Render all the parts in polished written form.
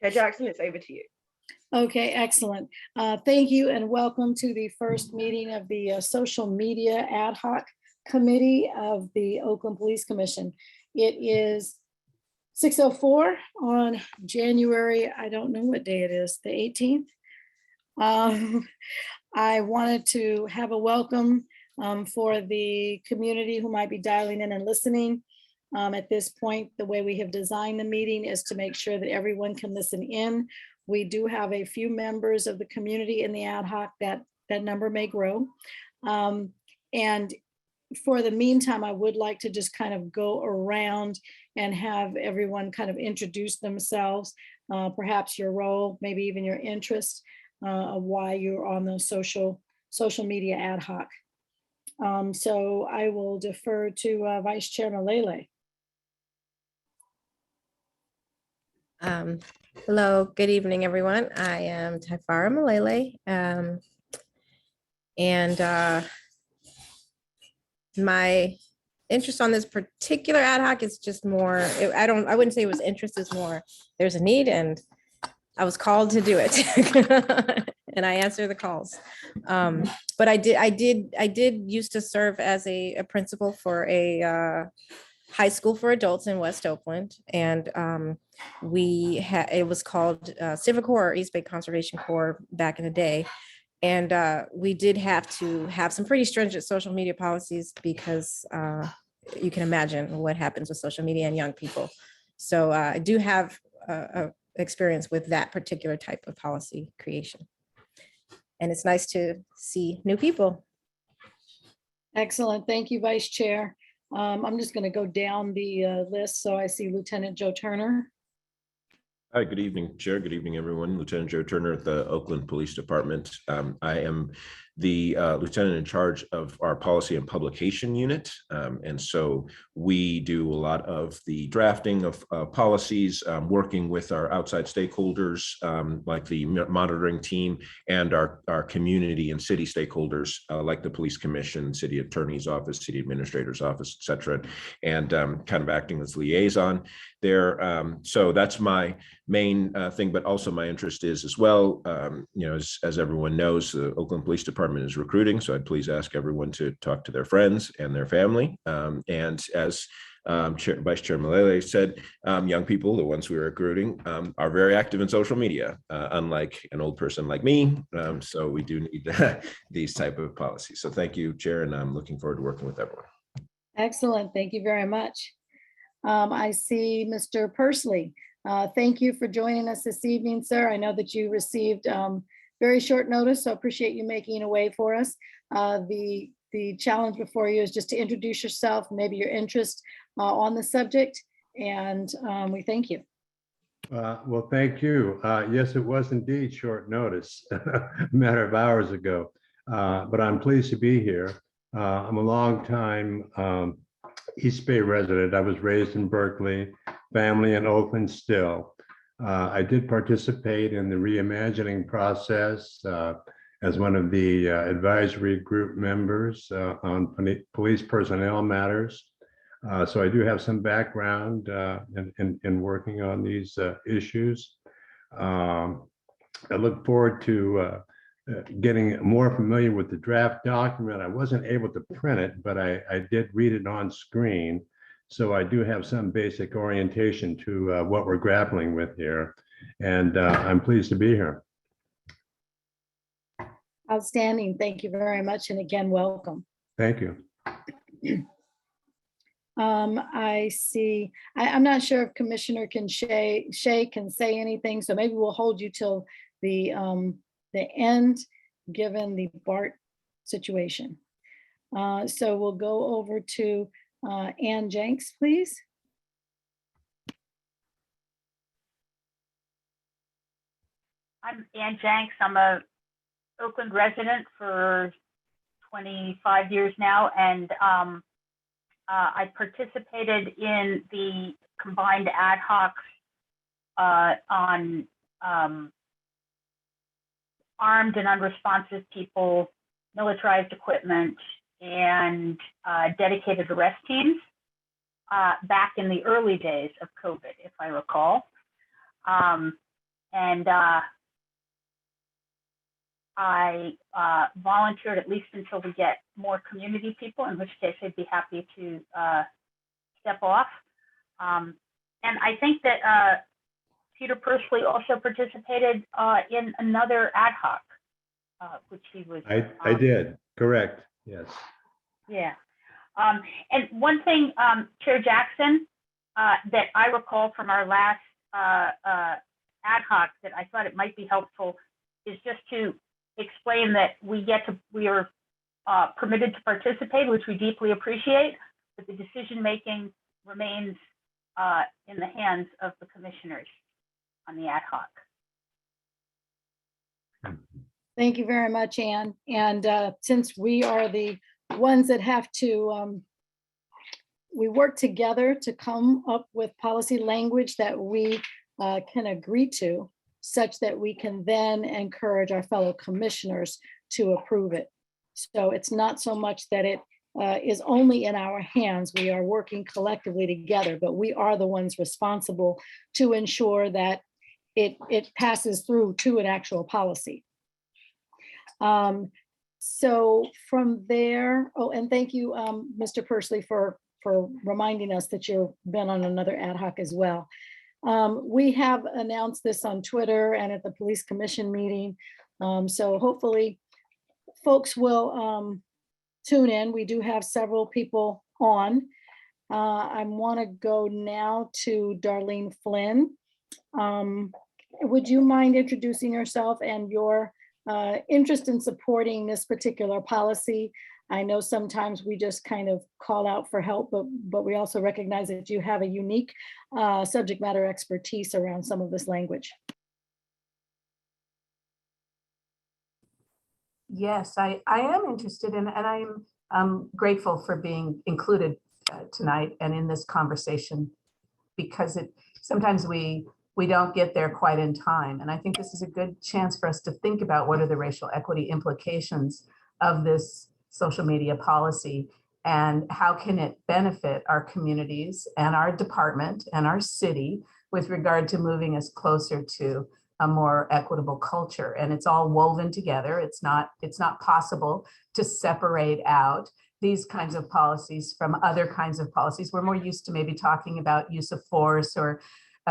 Chair Jackson, it's over to you. Okay, excellent. Thank you and welcome to the first meeting of the Social Media Ad Hoc Committee of the Oakland Police Commission. It is 6:04 on January, I don't know what day it is, the 18th. I wanted to have a welcome for the community who might be dialing in and listening. At this point, the way we have designed the meeting is to make sure that everyone can listen in. We do have a few members of the community in the ad hoc that number may grow. And for the meantime, I would like to just kind of go around and have everyone kind of introduce themselves, perhaps your role, maybe even your interest of why you're on the social media ad hoc. So I will defer to Vice Chair Malele. Hello, good evening, everyone. I am Typhara Malele, and my interest on this particular ad hoc is just more, I wouldn't say it was interest, is more there's a need and I was called to do it. And I answer the calls. But I did used to serve as a principal for a high school for adults in West Oakland, and it was called Civic Corps or East Bay Conservation Corps back in the day, and we did have to have some pretty stringent social media policies because you can imagine what happens with social media and young people. So I do have experience with that particular type of policy creation, and it's nice to see new people. Excellent, thank you, Vice Chair. I'm just going to go down the list. So I see Lieutenant Joe Turner. Hi, good evening, Chair. Good evening, everyone. Lieutenant Joe Turner at the Oakland Police Department. I am the lieutenant in charge of our policy and publication unit. And so we do a lot of the drafting of policies, working with our outside stakeholders, like the monitoring team, and our community and city stakeholders, like the Police Commission, City Attorney's Office, City Administrator's Office, et cetera, and kind of acting as liaison there. So that's my main thing, but also my interest is as well, you know, as everyone knows, the Oakland Police Department is recruiting. So I'd please ask everyone to talk to their friends and their family. And as Vice Chair Malele said, young people, the ones we are recruiting, are very active in social media, unlike an old person like me. So we do need these type of policies. So thank you, Chair, and I'm looking forward to working with everyone. Excellent, thank you very much. I see Mr. Persley. Thank you for joining us this evening, sir. I know that you received very short notice, so appreciate you making a way for us. The challenge before you is just to introduce yourself, maybe your interest on the subject, and we thank you. Well, thank you. Yes, it was indeed short notice, a matter of hours ago, but I'm pleased to be here. I'm a long-time East Bay resident. I was raised in Berkeley, family in Oakland still. I did participate in the reimagining process as one of the advisory group members on police personnel matters. So I do have some background in working on these issues. I look forward to getting more familiar with the draft document. I wasn't able to print it, but I did read it on screen. So I do have some basic orientation to what we're grappling with here. And I'm pleased to be here. Outstanding. Thank you very much. And again, welcome. Thank you. I see, I'm not sure if Commissioner Shea can say anything. So maybe we'll hold you till the end, given the BART situation. So we'll go over to Ann Jenks, please. I'm Ann Jenks. I'm a Oakland resident for 25 years now, and I participated in the combined ad hocs on armed and unresponsive people, militarized equipment, and dedicated arrest teams back in the early days of COVID, if I recall. And I volunteered at least until we get more community people, in which case I'd be happy to step off. And I think that Peter Pursley also participated in another ad hoc, which he was. I did, correct, yes. Yeah. And one thing, Chair Jackson, that I recall from our last ad hoc that I thought it might be helpful is just to explain that we are permitted to participate, which we deeply appreciate, but the decision-making remains in the hands of the commissioners on the ad hoc. Thank you very much, Ann. And since we are the ones that have to, we work together to come up with policy language that we can agree to, such that we can then encourage our fellow commissioners to approve it. So it's not so much that it is only in our hands. We are working collectively together, but we are the ones responsible to ensure that it passes through to an actual policy. So from there, oh, and thank you, Mr. Pursley, for reminding us that you've been on another ad hoc as well. We have announced this on Twitter and at the police commission meeting. So hopefully folks will tune in. We do have several people on. I want to go now to Darlene Flynn. Would you mind introducing yourself and your interest in supporting this particular policy? I know sometimes we just kind of call out for help, but we also recognize that you have a unique subject matter expertise around some of this language. Yes, I am interested in, and I'm grateful for being included tonight and in this conversation, because sometimes we don't get there quite in time. And I think this is a good chance for us to think about what are the racial equity implications of this social media policy and how can it benefit our communities and our department and our city with regard to moving us closer to a more equitable culture. And it's all woven together. It's not possible to separate out these kinds of policies from other kinds of policies. We're more used to maybe talking about use of force or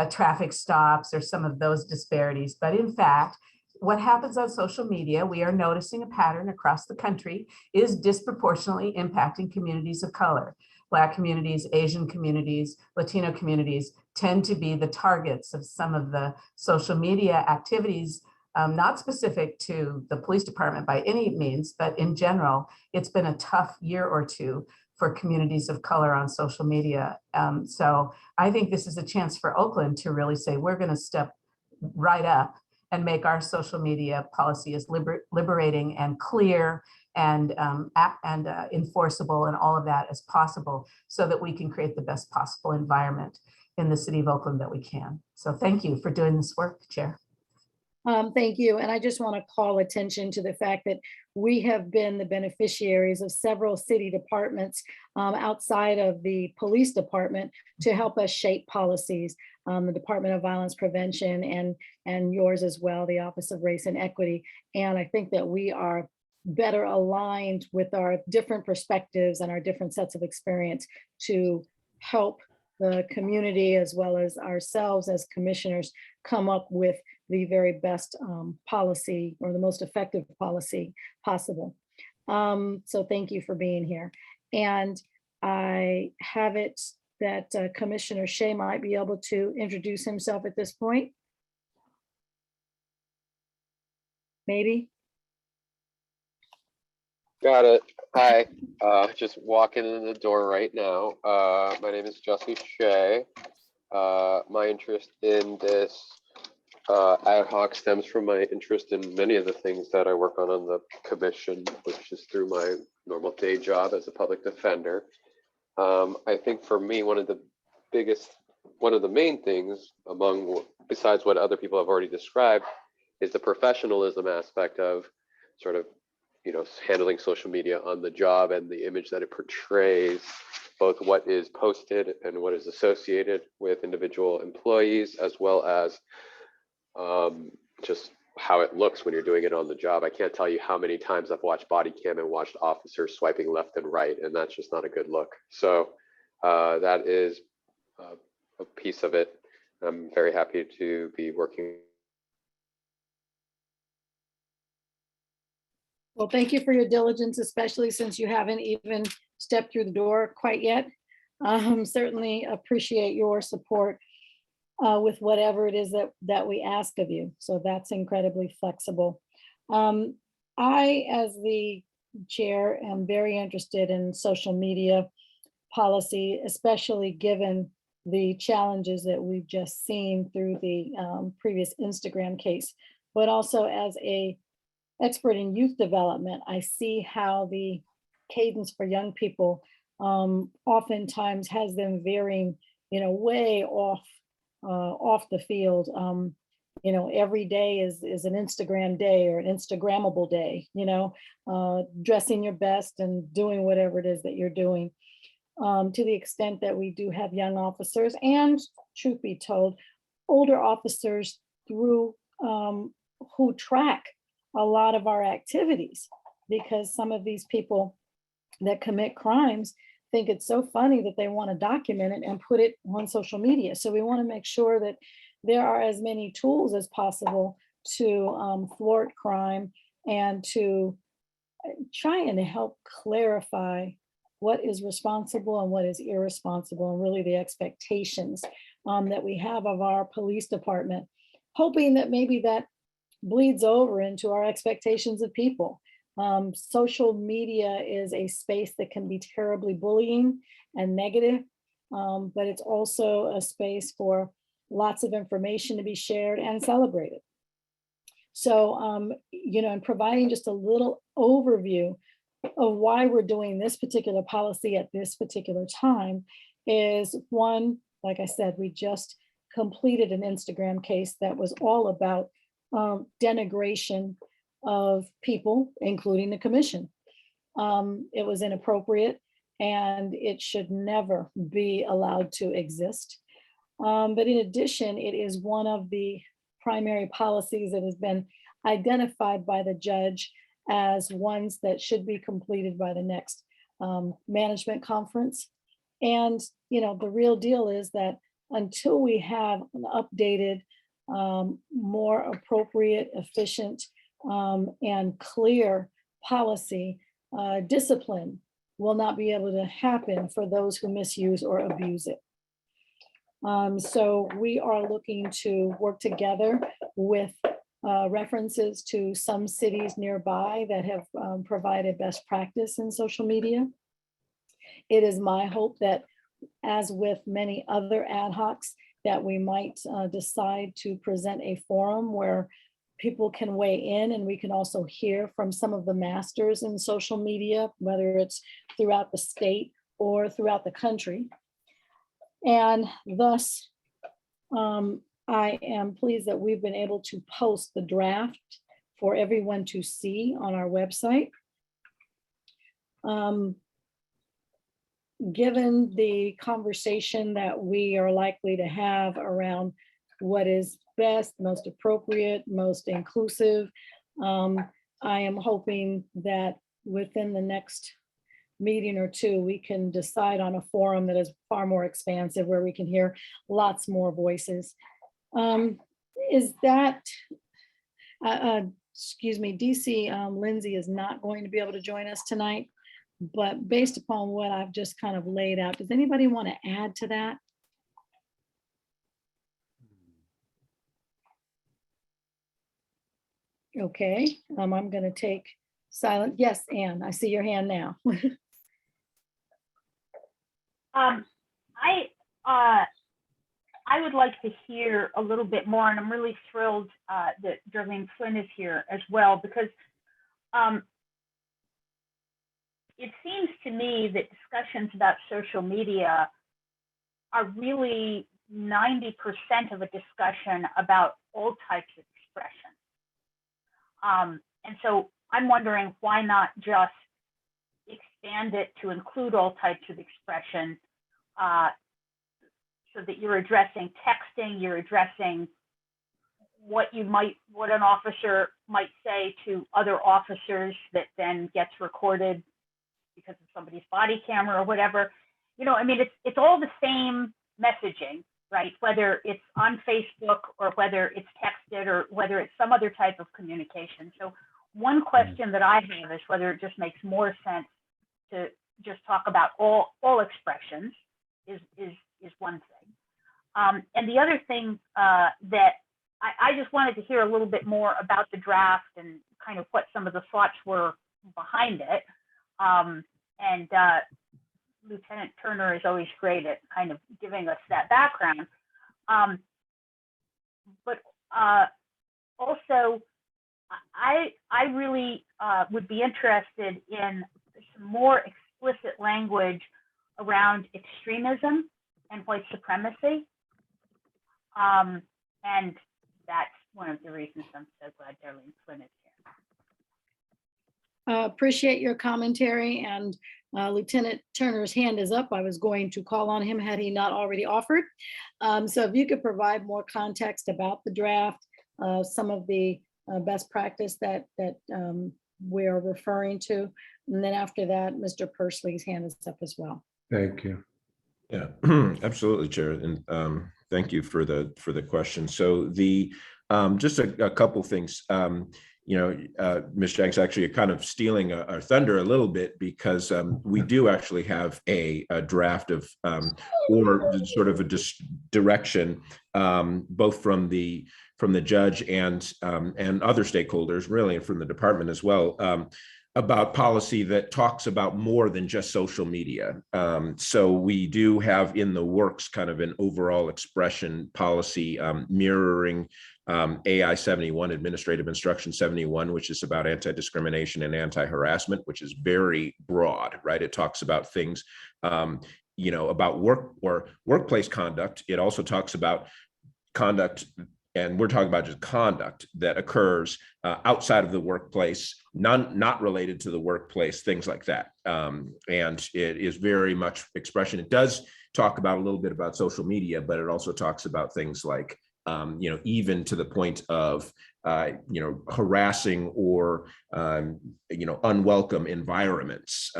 traffic stops or some of those disparities. But in fact, what happens on social media, we are noticing a pattern across the country, is disproportionately impacting communities of color. Black communities, Asian communities, Latino communities tend to be the targets of some of the social media activities, not specific to the police department by any means, but in general, it's been a tough year or two for communities of color on social media. So I think this is a chance for Oakland to really say, we're going to step right up and make our social media policy as liberating and clear and enforceable and all of that as possible, so that we can create the best possible environment in the city of Oakland that we can. So thank you for doing this work, Chair. Thank you. And I just want to call attention to the fact that we have been the beneficiaries of several city departments outside of the police department to help us shape policies. The Department of Violence Prevention and yours as well, the Office of Race and Equity. And I think that we are better aligned with our different perspectives and our different sets of experience to help the community as well as ourselves as commissioners come up with the very best policy or the most effective policy possible. So thank you for being here. And I have it that Commissioner Shea might be able to introduce himself at this point. Maybe. Got it. Hi, just walking in the door right now. My name is Jesse Shea. My interest in this ad hoc stems from my interest in many of the things that I work on the commission, which is through my normal day job as a public defender. I think for me, one of the main things besides what other people have already described, is the professionalism aspect of sort of, handling social media on the job and the image that it portrays, both what is posted and what is associated with individual employees, as well as just how it looks when you're doing it on the job. I can't tell you how many times I've watched body cam and watched officers swiping left and right, and that's just not a good look. So that is a piece of it. I'm very happy to be working. Well, thank you for your diligence, especially since you haven't even stepped through the door quite yet. Certainly appreciate your support with whatever it is that we ask of you. So that's incredibly flexible. I, as the chair, am very interested in social media policy, especially given the challenges that we've just seen through the previous Instagram case, but also as a expert in youth development, I see how the cadence for young people oftentimes has them veering, way off the field. Every day is an Instagram day or an Instagrammable day, dressing your best and doing whatever it is that you're doing. To the extent that we do have young officers and, truth be told, older officers through who track a lot of our activities, because some of these people that commit crimes think it's so funny that they want to document it and put it on social media. So we want to make sure that there are as many tools as possible to thwart crime and to try and help clarify what is responsible and what is irresponsible, and really the expectations that we have of our police department, hoping that maybe that bleeds over into our expectations of people. Social media is a space that can be terribly bullying and negative, but it's also a space for lots of information to be shared and celebrated. So, and providing just a little overview of why we're doing this particular policy at this particular time is one, like I said, we just completed an Instagram case that was all about denigration of people, including the commission. It was inappropriate and it should never be allowed to exist. But in addition, it is one of the primary policies that has been identified by the judge as ones that should be completed by the next management conference. And, the real deal is that until we have an updated, more appropriate, efficient, and clear policy, discipline will not be able to happen for those who misuse or abuse it. So we are looking to work together with references to some cities nearby that have provided best practice in social media. It is my hope that, as with many other ad hocs, that we might decide to present a forum where people can weigh in, and we can also hear from some of the masters in social media, whether it's throughout the state or throughout the country. And thus, I am pleased that we've been able to post the draft for everyone to see on our website. Given the conversation that we are likely to have around what is best, most appropriate, most inclusive, I am hoping that within the next meeting or two, we can decide on a forum that is far more expansive, where we can hear lots more voices. Is that, excuse me, DC Lindsay is not going to be able to join us tonight, but based upon what I've just kind of laid out, does anybody want to add to that? Okay, I'm going to take silent. Yes, Anne, I see your hand now. I would like to hear a little bit more, and I'm really thrilled that Darlene Flynn is here as well, because it seems to me that discussions about social media are really 90% of a discussion about all types of expression. And so I'm wondering, why not just expand it to include all types of expression, so that you're addressing texting, you're addressing what an officer might say to other officers that then gets recorded because of somebody's body camera or whatever. I mean, it's all the same messaging, right? Whether it's on Facebook or whether it's texted or whether it's some other type of communication. So one question that I have is whether it just makes more sense to just talk about all expressions is one thing. And the other thing that I just wanted to hear a little bit more about the draft and kind of what some of the thoughts were behind it. And Lieutenant Turner is always great at kind of giving us that background. But also, I really would be interested in some more explicit language around extremism and white supremacy. And that's one of the reasons I'm so glad Darlene Flynn is here. Appreciate your commentary, and Lieutenant Turner's hand is up. I was going to call on him had he not already offered. So if you could provide more context about the draft, some of the best practice that we're referring to. And then after that, Mr. Persley's hand is up as well. Thank you. Yeah, absolutely, Chair. And thank you for the question. So the just a couple things. Ms. Jenks actually kind of stealing our thunder a little bit, because we do actually have a draft of or sort of a direction, both from the judge and other stakeholders, really, and from the department as well, about policy that talks about more than just social media. So we do have in the works kind of an overall expression policy mirroring AI 71, Administrative Instruction 71, which is about anti-discrimination and anti-harassment, which is very broad, right? It talks about things, about work or workplace conduct. It also talks about conduct, and we're talking about just conduct that occurs outside of the workplace, not related to the workplace, things like that. And it is very much expression. It does talk about a little bit about social media, but it also talks about things like, even to the point of, harassing or, unwelcome environments,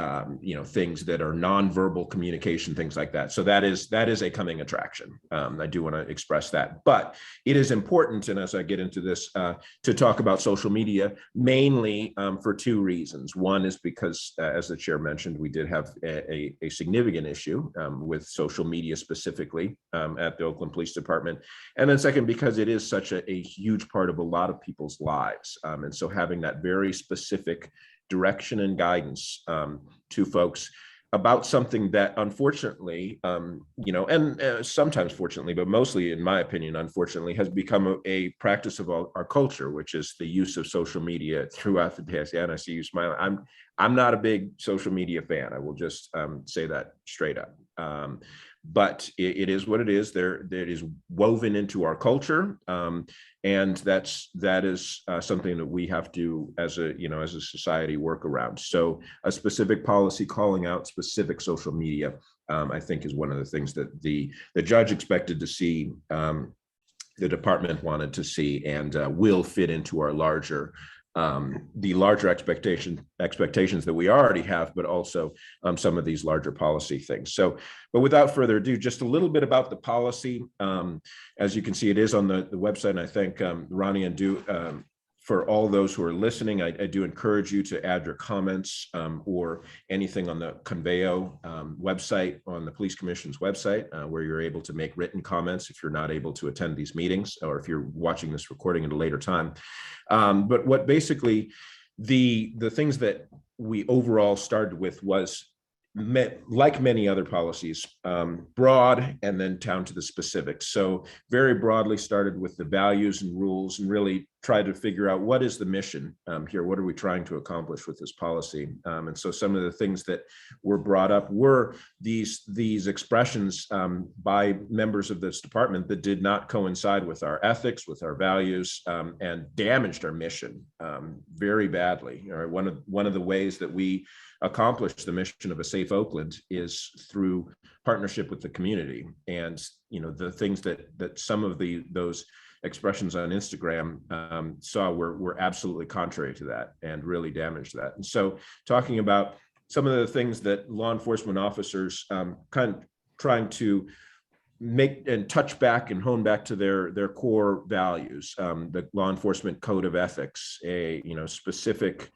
things that are nonverbal communication, things like that. So that is a coming attraction. I do want to express that, but it is important. And as I get into this, to talk about social media, mainly for two reasons. One is because, as the chair mentioned, we did have a significant issue with social media specifically at the Oakland Police Department. And then second, because it is such a huge part of a lot of people's lives. And so having that very specific direction and guidance to folks about something that unfortunately, and sometimes fortunately, but mostly in my opinion, unfortunately, has become a practice of our culture, which is the use of social media throughout the day. And I see you smiling. I'm not a big social media fan. I will just say that straight up. But it is what it is. That is woven into our culture, and that is something that we have to, as a society, work around. So a specific policy calling out specific social media, I think, is one of the things that the judge expected to see, the department wanted to see, and will fit into our larger expectations that we already have, but also some of these larger policy things. So, but without further ado, just a little bit about the policy. As you can see, it is on the website, and I thank Ronnie and for all those who are listening. I do encourage you to add your comments or anything on the Conveo website, on the Police Commission's website, where you're able to make written comments if you're not able to attend these meetings, or if you're watching this recording at a later time. But what basically the things that we overall started with was, like many other policies, broad and then down to the specifics. So very broadly started with the values and rules, and really tried to figure out what is the mission here, what are we trying to accomplish with this policy. And so some of the things that were brought up were these expressions by members of this department that did not coincide with our ethics, with our values, and damaged our mission very badly. All right, one of the ways that we accomplish the mission of a safe Oakland is through partnership with the community. And, the things that some of those expressions on Instagram saw were absolutely contrary to that and really damaged that. And so talking about some of the things that law enforcement officers kind of trying to make and touch back and hone back to their core values, the law enforcement code of ethics, a specific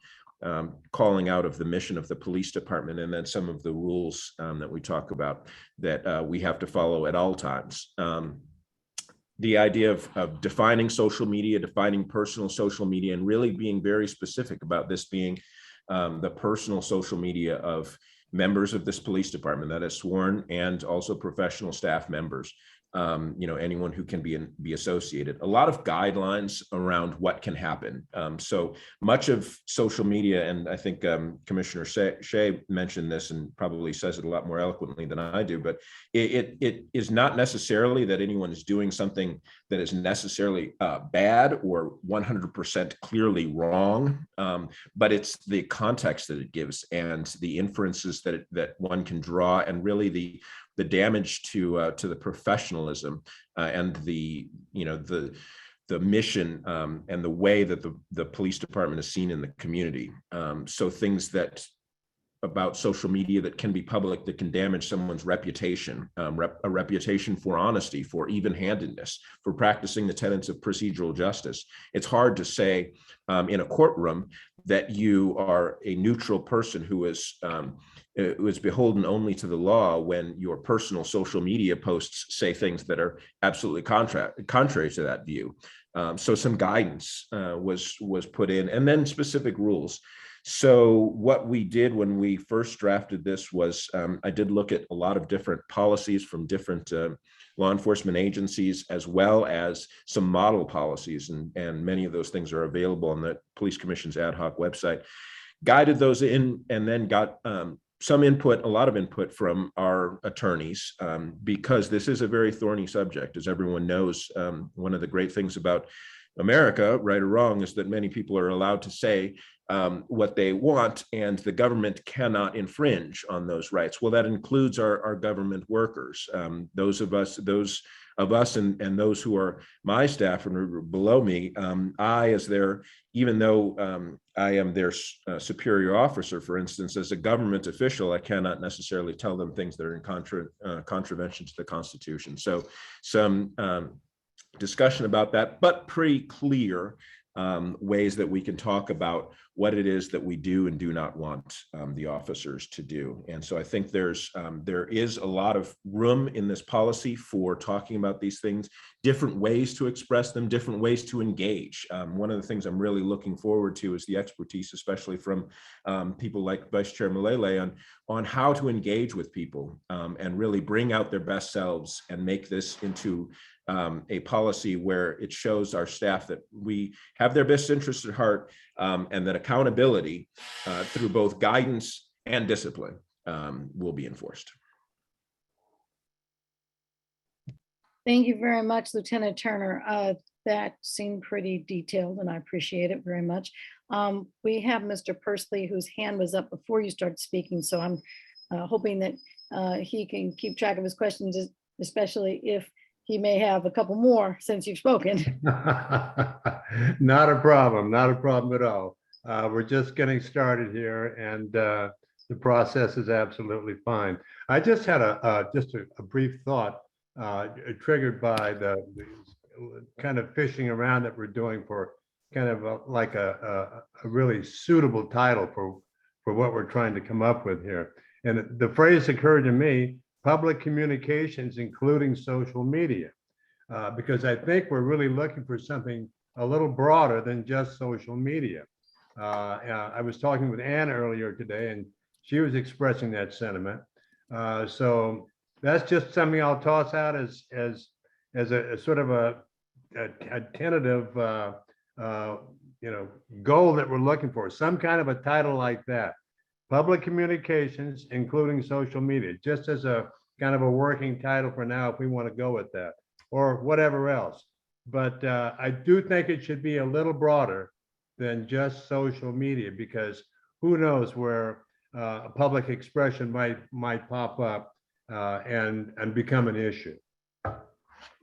calling out of the mission of the police department, and then some of the rules that we talk about that we have to follow at all times. The idea of defining social media, defining personal social media, and really being very specific about this being the personal social media of members of this police department that is sworn, and also professional staff members, anyone who can be associated. A lot of guidelines around what can happen. So much of social media, and I think Commissioner Shea mentioned this and probably says it a lot more eloquently than I do, but it is not necessarily that anyone is doing something that is necessarily bad or 100% clearly wrong, but it's the context that it gives and the inferences that one can draw, and really the damage to the professionalism and the mission and the way that the police department is seen in the community. So things that about social media that can be public, that can damage someone's reputation, a reputation for honesty, for even-handedness, for practicing the tenets of procedural justice. It's hard to say in a courtroom that you are a neutral person who is beholden only to the law when your personal social media posts say things that are absolutely contrary to that view. So some guidance was put in, and then specific rules. So what we did when we first drafted this was I did look at a lot of different policies from different law enforcement agencies, as well as some model policies, and many of those things are available on the Police Commission's ad hoc website. Guided those in, and then got some input, a lot of input from our attorneys, because this is a very thorny subject. As everyone knows, one of the great things about America, right or wrong, is that many people are allowed to say what they want, and the government cannot infringe on those rights. Well, that includes our government workers, those of us and those who are my staff and below me. Even though I am their superior officer, for instance, as a government official, I cannot necessarily tell them things that are in contravention to the Constitution. So some discussion about that, but pretty clear ways that we can talk about what it is that we do and do not want the officers to do. And so I think there is a lot of room in this policy for talking about these things, different ways to express them, different ways to engage. One of the things I'm really looking forward to is the expertise, especially from people like Vice Chair Malele, on how to engage with people and really bring out their best selves and make this into a policy where it shows our staff that we have their best interests at heart, and that accountability through both guidance and discipline will be enforced. Thank you very much, Lieutenant Turner. That seemed pretty detailed, and I appreciate it very much. We have Mr. Persley, whose hand was up before you started speaking, so I'm hoping that he can keep track of his questions, especially if he may have a couple more since you've spoken. Not a problem at all. We're just getting started here, and the process is absolutely fine. I just had a brief thought triggered by the kind of fishing around that we're doing for kind of a really suitable title for what we're trying to come up with here. And the phrase occurred to me: public communications, including social media, because I think we're really looking for something a little broader than just social media. I was talking with Ann earlier today, and she was expressing that sentiment. So that's just something I'll toss out as a sort of a tentative goal that we're looking for, some kind of a title like that. Public communications, including social media, just as a kind of a working title for now, if we want to go with that, or whatever else. But I do think it should be a little broader than just social media, because who knows where a public expression might pop up and become an issue.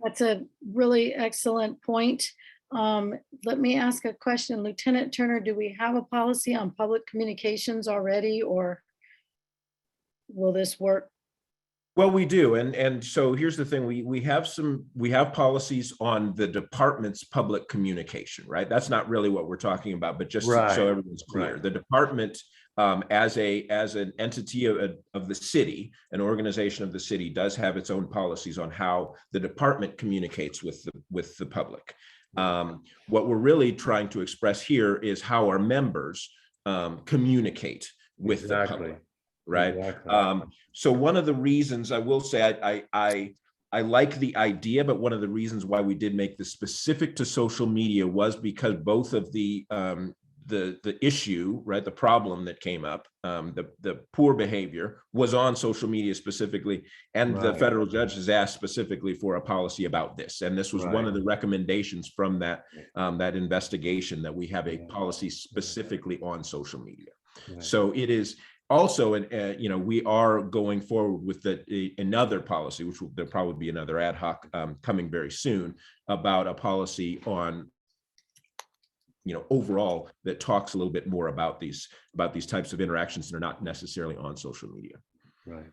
That's a really excellent point. Let me ask a question. Lieutenant Turner, do we have a policy on public communications already, or will this work? Well, we do. And so here's the thing, we have policies on the department's public communication, right? That's not really what we're talking about, but just Right, so everyone's clear, right. the department as an entity of the city, an organization of the city, does have its own policies on how the department communicates with the public. What we're really trying to express here is how our members communicate with the public. Right. Exactly. So one of the reasons I will say I like the idea, but one of the reasons why we did make this specific to social media was because both of the issue, right, the problem that came up, the poor behavior was on social media specifically, and the Right. federal judge has asked specifically for a policy about this, and this was one Right. of the recommendations from that investigation, that we have a Yeah. policy specifically on social media. Right. So it is also, we are going forward with another policy, which there'll probably be another ad hoc coming very soon, about a policy on, overall, that talks a little bit more about these types of interactions that are not necessarily on social media. Right.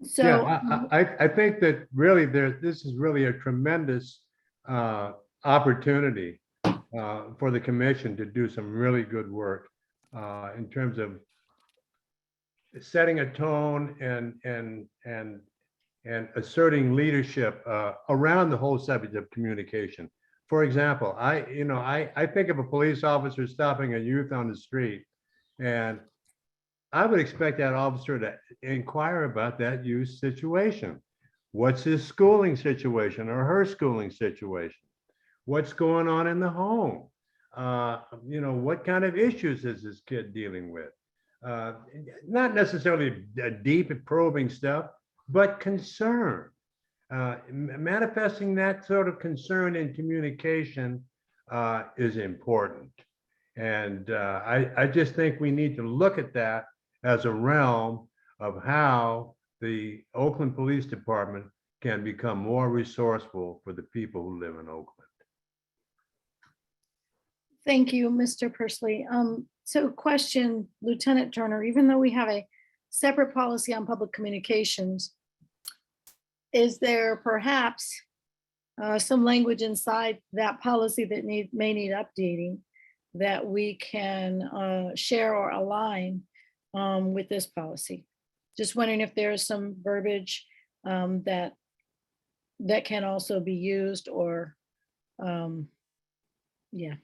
So, Yeah, I think that really this is really a tremendous opportunity for the commission to do some really good work in terms of setting a tone and asserting leadership around the whole subject of communication. For example, I think of a police officer stopping a youth on the street, and I would expect that officer to inquire about that youth's situation. What's his schooling situation or her schooling situation? What's going on in the home? What kind of issues is this kid dealing with? Not necessarily deep and probing stuff, but concern. Manifesting that sort of concern in communication is important. And I just think we need to look at that as a realm of how the Oakland Police Department can become more resourceful for the people who live in Oakland. thank you, Mr. Persley. So question, Lieutenant Turner, even though we have a separate policy on public communications, is there perhaps some language inside that policy that may need updating that we can share or align with this policy? Just wondering if there is some verbiage that can also be used, or yeah,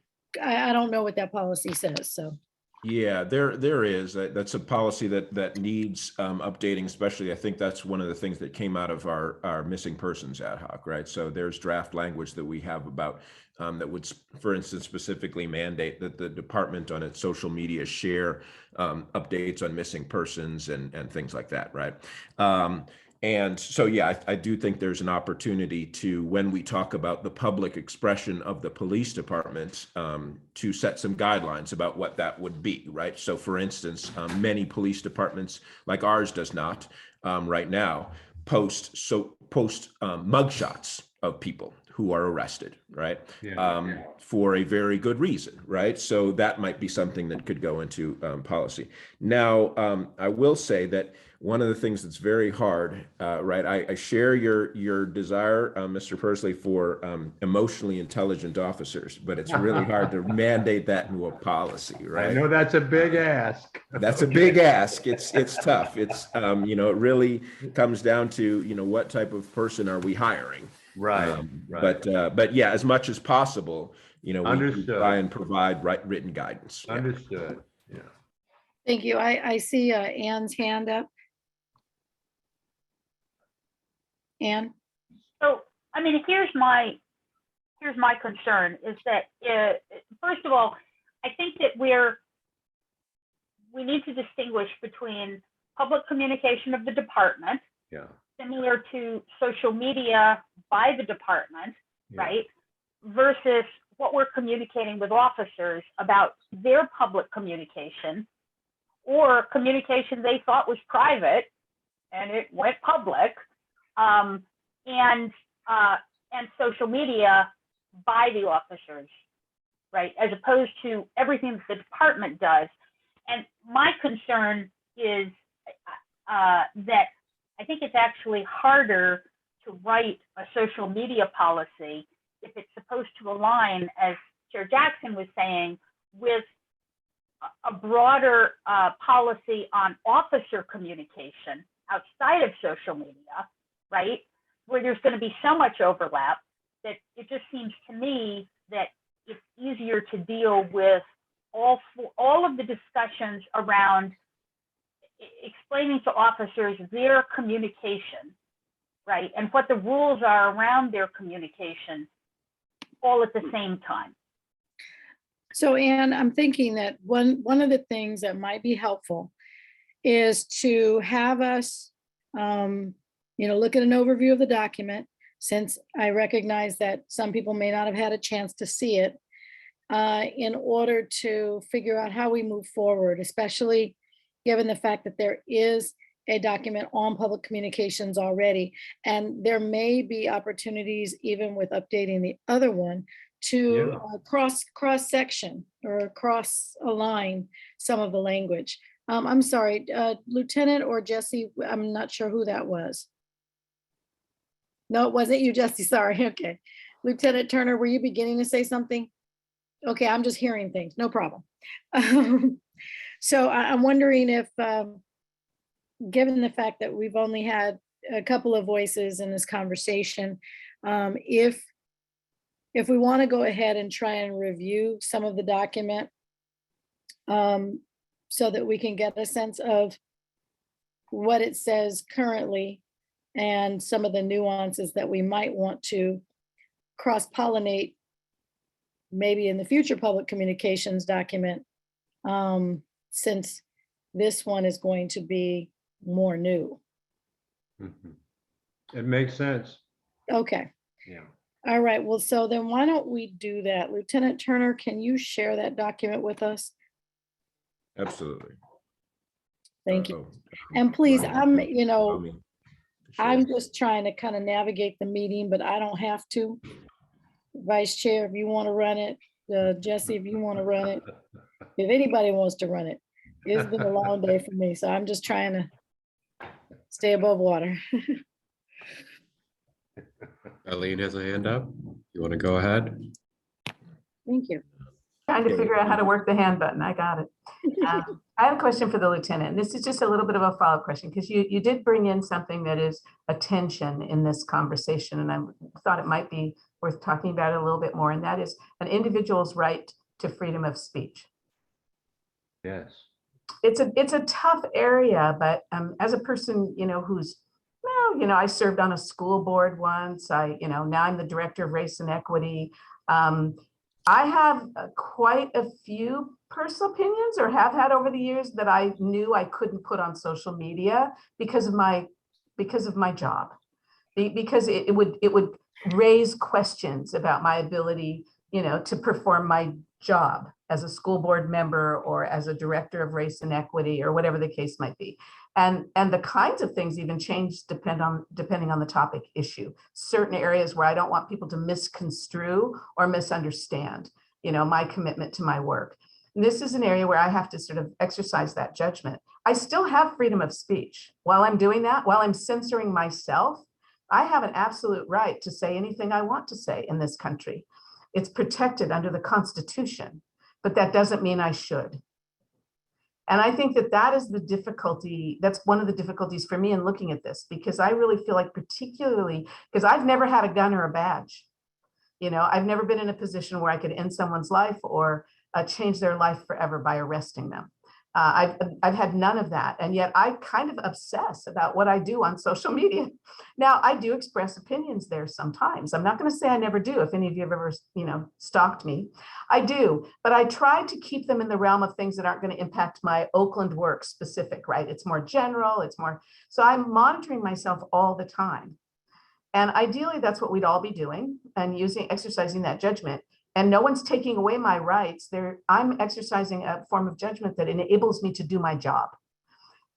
I don't know what that policy says, so. Yeah, there is. That's a policy that needs updating, especially I think that's one of the things that came out of our missing persons ad hoc, right? So there's draft language that we have about that would, for instance, specifically mandate that the department on its social media share updates on missing persons and things like that, right? And so, yeah, I do think there's an opportunity to, when we talk about the public expression of the police department, to set some guidelines about what that would be, right? So, for instance, many police departments, like ours does not right now, post mugshots of people who are arrested, right? For a very good reason, right? So that might be something that could go into policy. Now, I will say that one of the things that's very hard, right? I share your desire, Mr. Persley, for emotionally intelligent officers, but it's really hard to mandate that into a policy, right? I know that's a big ask. That's a big ask. It's tough. It's it really comes down to what type of person are we hiring, Right. Right. But yeah, as much as possible, we try and provide written guidance. Yeah. Understood. Yeah. Thank you. I see Ann's hand up. Ann? So, I mean, here's my concern is that, first of all, I think that we need to distinguish between public communication of the department, Yeah. similar to social media by the department, Yeah. right? Versus what we're communicating with officers about their public communication or communication they thought was private and it went public, and social media by the officers, right? As opposed to everything that the department does. And my concern is that I think it's actually harder to write a social media policy if it's supposed to align, as Chair Jackson was saying, with a broader policy on officer communication outside of social media, right? Where there's going to be so much overlap that it just seems to me that it's easier to deal with all of the discussions around explaining to officers their communication, right? And what the rules are around their communication all at the same time. So Anne, I'm thinking that one of the things that might be helpful is to have us, look at an overview of the document, since I recognize that some people may not have had a chance to see it, in order to figure out how we move forward, especially given the fact that there is a document on public communications already. And there may be opportunities even with updating the other one to cross section or cross align some of the language. I'm sorry, Lieutenant or Jesse, I'm not sure who that was. No, it wasn't you, Jesse, sorry, okay. Lieutenant Turner, were you beginning to say something? Okay, I'm just hearing things, no problem. So I'm wondering if, given the fact that we've only had a couple of voices in this conversation, if we want to go ahead and try and review some of the document, so that we can get a sense of what it says currently and some of the nuances that we might want to cross-pollinate maybe in the future public communications document, since this one is going to be more new. It makes sense. Okay. Yeah. All right, well, so then why don't we do that? Lieutenant Turner, can you share that document with us? Absolutely. Thank you. And please, I'm just trying to kind of navigate the meeting, but I don't have to. Vice Chair, if you want to run it, Jesse, if you want to run it, if anybody wants to run it. It's been a long day for me, so I'm just trying to stay above water. Eileen has a hand up. You want to go ahead? Thank you. Trying to figure out how to work the hand button. I got it. I have a question for the lieutenant. This is just a little bit of a follow-up question, because you did bring in something that is a tension in this conversation, and I thought it might be worth talking about it a little bit more, and that is an individual's right to freedom of speech. Yes. It's a tough area, but as a person, who's, I served on a school board once. Now I'm the director of race and equity. I have quite a few personal opinions, or have had over the years, that I knew I couldn't put on social media because of my job, because it would raise questions about my ability, to perform my job as a school board member or as a director of race and equity, or whatever the case might be. And the kinds of things even change depending on the topic issue. Certain areas where I don't want people to misconstrue or misunderstand, my commitment to my work. And this is an area where I have to sort of exercise that judgment. I still have freedom of speech. While I'm doing that, while I'm censoring myself, I have an absolute right to say anything I want to say in this country. It's protected under the Constitution, but that doesn't mean I should. And I think that is the difficulty. That's one of the difficulties for me in looking at this, because I really feel like, particularly because I've never had a gun or a badge. I've never been in a position where I could end someone's life or change their life forever by arresting them. I've had none of that. And yet I kind of obsess about what I do on social media. Now, I do express opinions there sometimes. I'm not going to say I never do. If any of you have ever, stalked me, I do. But I try to keep them in the realm of things that aren't going to impact my Oakland work specific, right? It's more general. So I'm monitoring myself all the time. And ideally, that's what we'd all be doing, and exercising that judgment. And no one's taking away my rights. I'm exercising a form of judgment that enables me to do my job.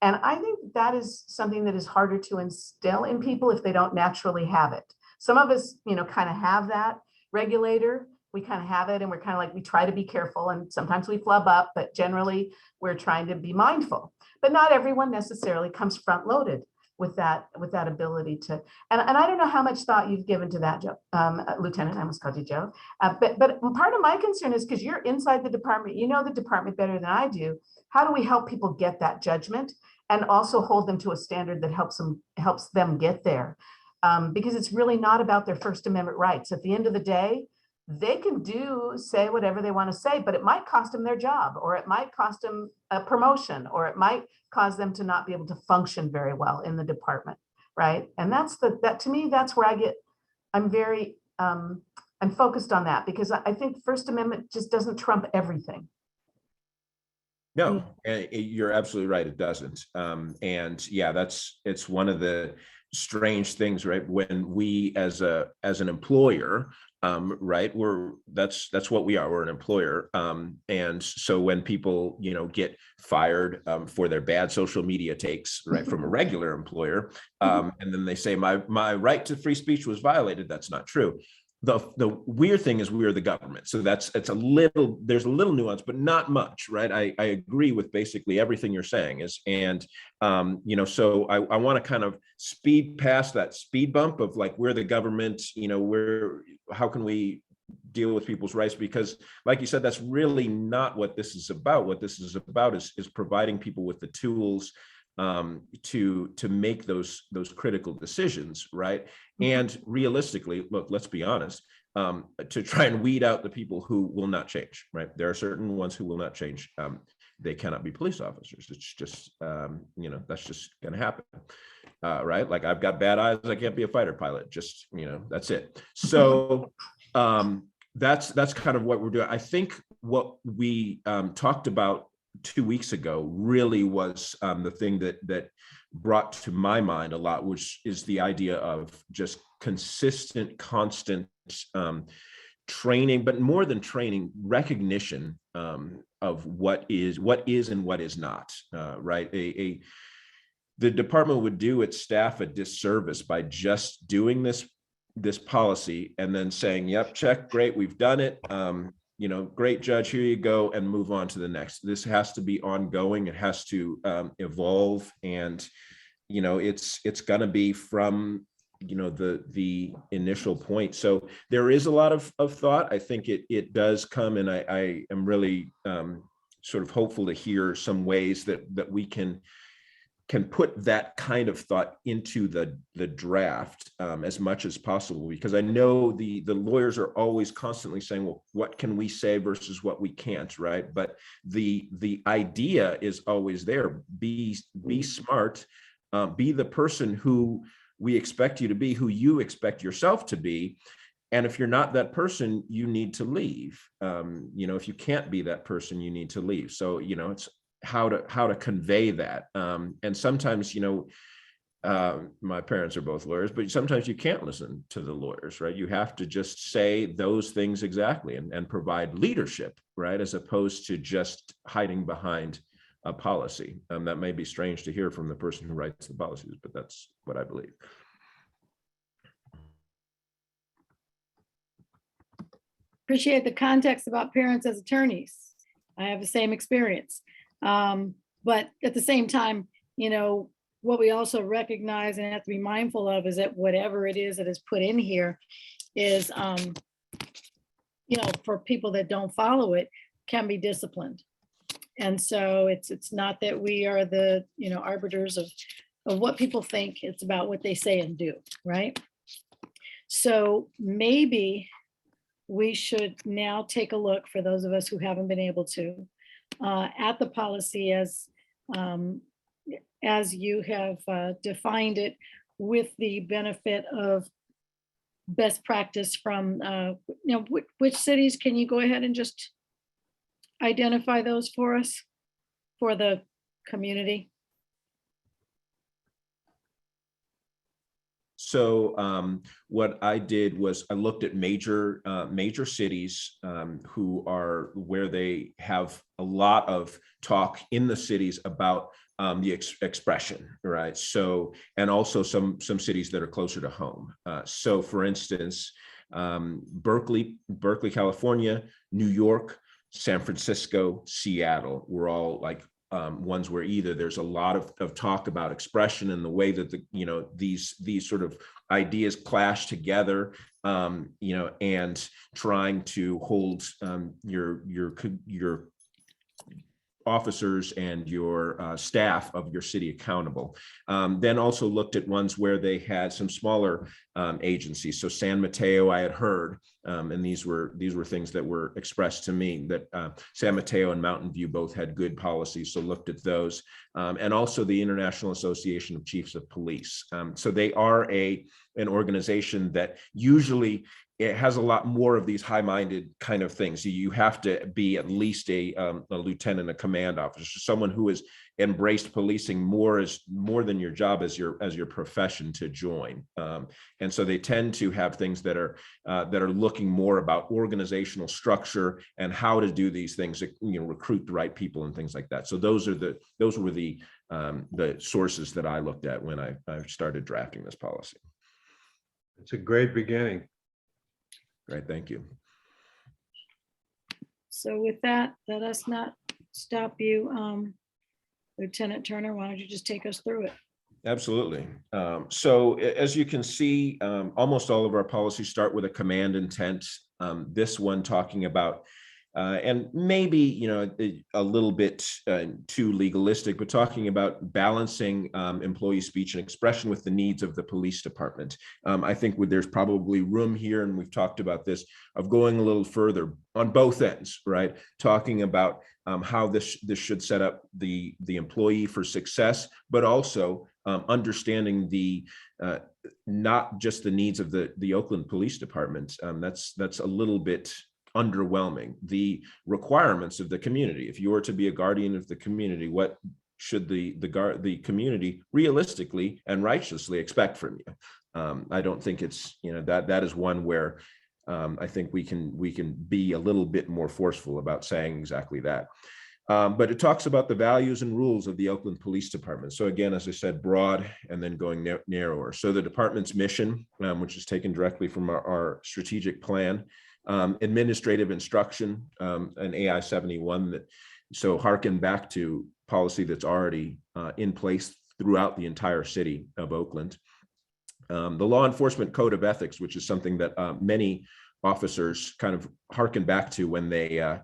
And I think that is something that is harder to instill in people if they don't naturally have it. Some of us, kind of have that regulator. We kind of have it, and we're kind of like, we try to be careful, and sometimes we flub up, but generally we're trying to be mindful. But not everyone necessarily comes front loaded with that ability to, and I don't know how much thought you've given to that, Joe, Lieutenant, I almost called you Joe. But part of my concern is because you're inside the department, you know the department better than I do. How do we help people get that judgment and also hold them to a standard that helps them get there? Because it's really not about their First Amendment rights. At the end of the day, they can say whatever they want to say, but it might cost them their job, or it might cost them a promotion, or it might cause them to not be able to function very well in the department, right? And that to me, that's where I'm very, I'm focused on that, because I think First Amendment just doesn't trump everything. No, and you're absolutely right. It doesn't. And yeah, it's one of the strange things, right? When we as an employer, right, that's what we are. We're an employer. And so when people, get fired for their bad social media takes, right, from a regular employer, and then they say my right to free speech was violated, that's not true. The weird thing is we are the government. So there's a little nuance, but not much, right? I agree with basically everything you're saying so I want to kind of speed past that speed bump of like, we're the government, how can we deal with people's rights? Because like you said, that's really not what this is about. What this is about is providing people with the tools to make those critical decisions, right? And realistically, look, let's be honest, to try and weed out the people who will not change, right? There are certain ones who will not change. They cannot be police officers. It's just, that's just going to happen, right? Like, I've got bad eyes, I can't be a fighter pilot. Just, that's it. So that's kind of what we're doing. I think what we talked about 2 weeks ago really was the thing that brought to my mind a lot, which is the idea of just consistent, constant training, but more than training, recognition of what is and what is not, right? The department would do its staff a disservice by just doing this policy and then saying, yep, check, great, we've done it. Great, Judge, here you go, and move on to the next. This has to be ongoing. It has to evolve, and it's going to be from the initial point. So there is a lot of thought. I think it does come, and I am really sort of hopeful to hear some ways that we can put that kind of thought into the draft as much as possible, because I know the lawyers are always constantly saying, well, what can we say versus what we can't, right? But the idea is always there. Be smart, be the person who we expect you to be, who you expect yourself to be. And if you're not that person, you need to leave. If you can't be that person, you need to leave. So, it's how to convey that. And sometimes, my parents are both lawyers, but sometimes you can't listen to the lawyers, right? You have to just say those things exactly and provide leadership, right? As opposed to just hiding behind a policy. That may be strange to hear from the person who writes the policies, but that's what I believe. Appreciate the context about parents as attorneys. I have the same experience. But at the same time, what we also recognize and have to be mindful of is that whatever it is that is put in here is, for people that don't follow it, can be disciplined. And so it's not that we are the, arbiters of what people think. It's about what they say and do, right? So maybe we should now take a look, for those of us who haven't been able to, at the policy as you have defined it, with the benefit of best practice from, which cities, can you go ahead and just identify those for us, for the community? So what I did was I looked at major cities where they have a lot of talk in the cities about the expression, right? So, and also some cities that are closer to home. So for instance, Berkeley, California, New York, San Francisco, Seattle, were all like ones where either there's a lot of talk about expression and the way that these sort of ideas clash together, and trying to hold your officers and your staff of your city accountable. Then also looked at ones where they had some smaller agencies. So San Mateo, I had heard, and these were things that were expressed to me, that San Mateo and Mountain View both had good policies. So looked at those, and also the International Association of Chiefs of Police. So they are an organization that usually it has a lot more of these high-minded kind of things. You have to be at least a lieutenant, a command officer, someone who has embraced policing more than your job as your profession to join. And so they tend to have things that are looking more about organizational structure and how to do these things, recruit the right people and things like that. So those were the sources that I looked at when I started drafting this policy. It's a great beginning. Great, thank you. So with that, let us not stop you. Lieutenant Turner, why don't you just take us through it? Absolutely. So as you can see, almost all of our policies start with a command intent. This one talking about, and maybe a little bit too legalistic, but talking about balancing employee speech and expression with the needs of the police department. I think there's probably room here, and we've talked about this, of going a little further on both ends, right? Talking about how this should set up the employee for success, but also understanding not just the needs of the Oakland Police Department. That's a little bit underwhelming. The requirements of the community. If you are to be a guardian of the community, what should the community realistically and righteously expect from you? I don't think it's that is one where I think we can be a little bit more forceful about saying exactly that. But it talks about the values and rules of the Oakland Police Department. So again, as I said, broad and then going narrower. So the department's mission, which is taken directly from our strategic plan, administrative instruction, an AI 71, so harken back to policy that's already in place throughout the entire city of Oakland. The law enforcement code of ethics, which is something that many officers kind of harken back to when they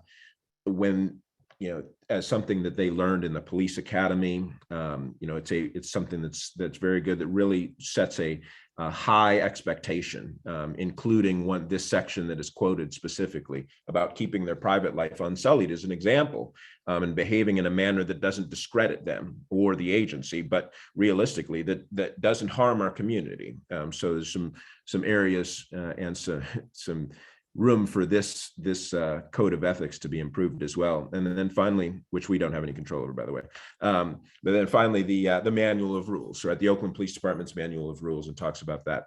as something that they learned in the police academy. It's something that's very good, that really sets a high expectation, including this section that is quoted specifically about keeping their private life unsullied as an example, and behaving in a manner that doesn't discredit them or the agency, but realistically that doesn't harm our community. So there's some areas and some room for this code of ethics to be improved as well. And then finally, which we don't have any control over, by the way, but then finally the manual of rules, right? The Oakland Police Department's manual of rules, and talks about that.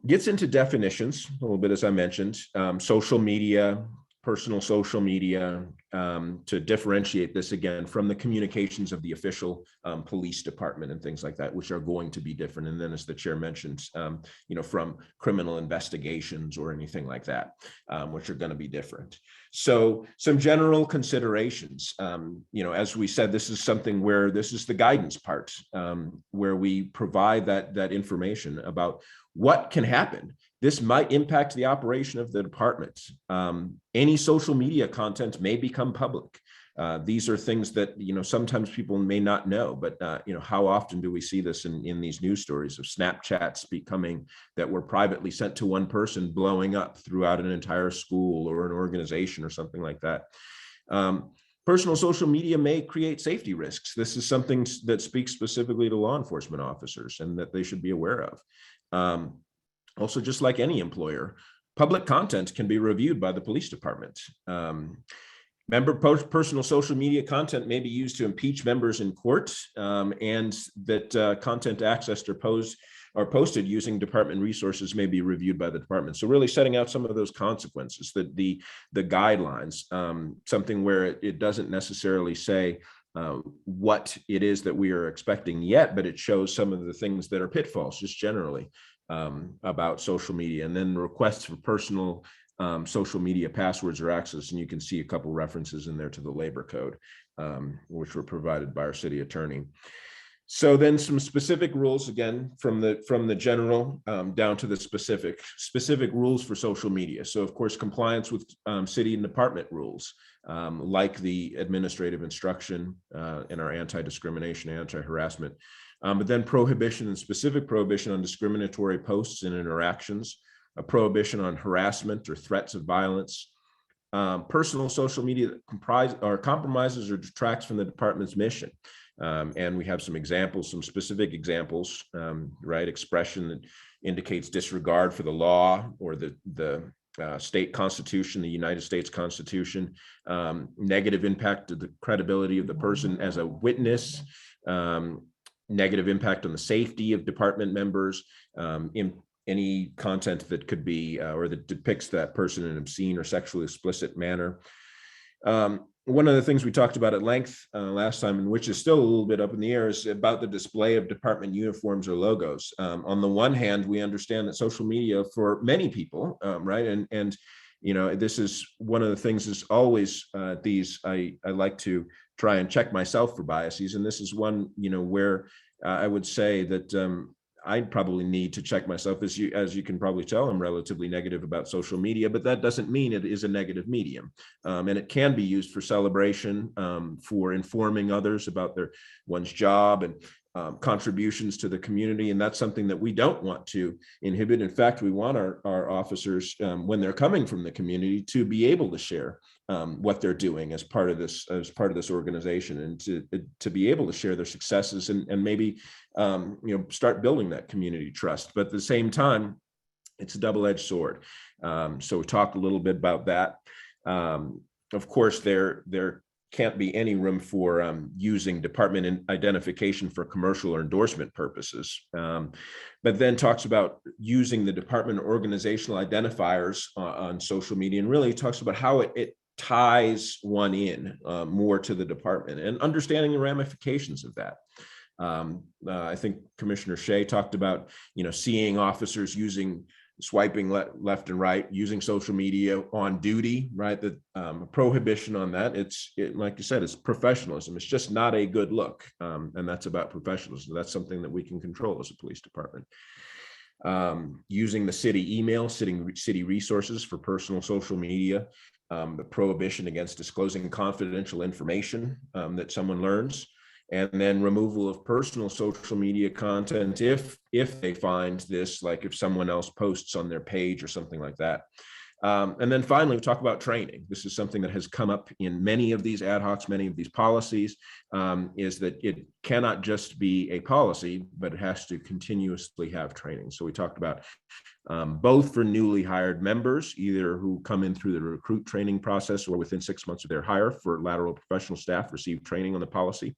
Gets into definitions a little bit, as I mentioned, social media, personal social media, to differentiate this again from the communications of the official police department and things like that, which are going to be different. And then, as the chair mentioned, from criminal investigations or anything like that, which are going to be different. So some general considerations, as we said, this is something where this is the guidance part, where we provide that information about what can happen. This might impact the operation of the department. Any social media content may become public. These are things that, sometimes people may not know, but, how often do we see this in these news stories of Snapchats becoming that were privately sent to one person, blowing up throughout an entire school or an organization or something like that. Personal social media may create safety risks. This is something that speaks specifically to law enforcement officers and that they should be aware of. Also, just like any employer, public content can be reviewed by the police department. Personal social media content may be used to impeach members in court, and that content accessed or posted using department resources may be reviewed by the department. So really setting out some of those consequences, the guidelines, something where it doesn't necessarily say what it is that we are expecting yet, but it shows some of the things that are pitfalls just generally about social media. And then requests for personal social media passwords or access. And you can see a couple references in there to the labor code, which were provided by our city attorney. So then some specific rules, again, from the general down to the specific rules for social media. So of course, compliance with city and department rules, like the administrative instruction in our anti-discrimination, anti-harassment, but then prohibition and specific prohibition on discriminatory posts and interactions, a prohibition on harassment or threats of violence, personal social media that compromises or detracts from the department's mission. And we have some examples, some specific examples, right? Expression that indicates disregard for the law or the state constitution, the United States Constitution, negative impact to the credibility of the person as a witness, negative impact on the safety of department members, in any content that could be or that depicts that person in an obscene or sexually explicit manner. One of the things we talked about at length last time, and which is still a little bit up in the air, is about the display of department uniforms or logos. On the one hand, we understand that social media for many people, right? And you know, this is one of the things is always I like to try and check myself for biases. And this is one, you know, where I would say that I probably need to check myself. As you can probably tell, I'm relatively negative about social media, but that doesn't mean it is a negative medium. And it can be used for celebration, for informing others about one's job and contributions to the community. And that's something that we don't want to inhibit. In fact, we want our officers, when they're coming from the community, to be able to share what they're doing as part of this organization, and to be able to share their successes and maybe you know, start building that community trust. But at the same time, it's a double-edged sword. So we talked a little bit about that. Of course, there can't be any room for using department identification for commercial or endorsement purposes. But then talks about using the department organizational identifiers on social media, and really talks about how it ties one in more to the department and understanding the ramifications of that. I think Commissioner Shea talked about, you know, seeing officers swiping left and right, using social media on duty, right? The prohibition on that, like you said, it's professionalism. It's just not a good look. And that's about professionalism. That's something that we can control as a police department. Using the city email, city resources for personal social media, the prohibition against disclosing confidential information that someone learns, and then removal of personal social media content if they find this, like if someone else posts on their page or something like that. And then finally, we talk about training. This is something that has come up in many of these ad hocs, many of these policies, is that it cannot just be a policy, but it has to continuously have training. So we talked about both for newly hired members, either who come in through the recruit training process or within 6 months of their hire, for lateral professional staff receive training on the policy.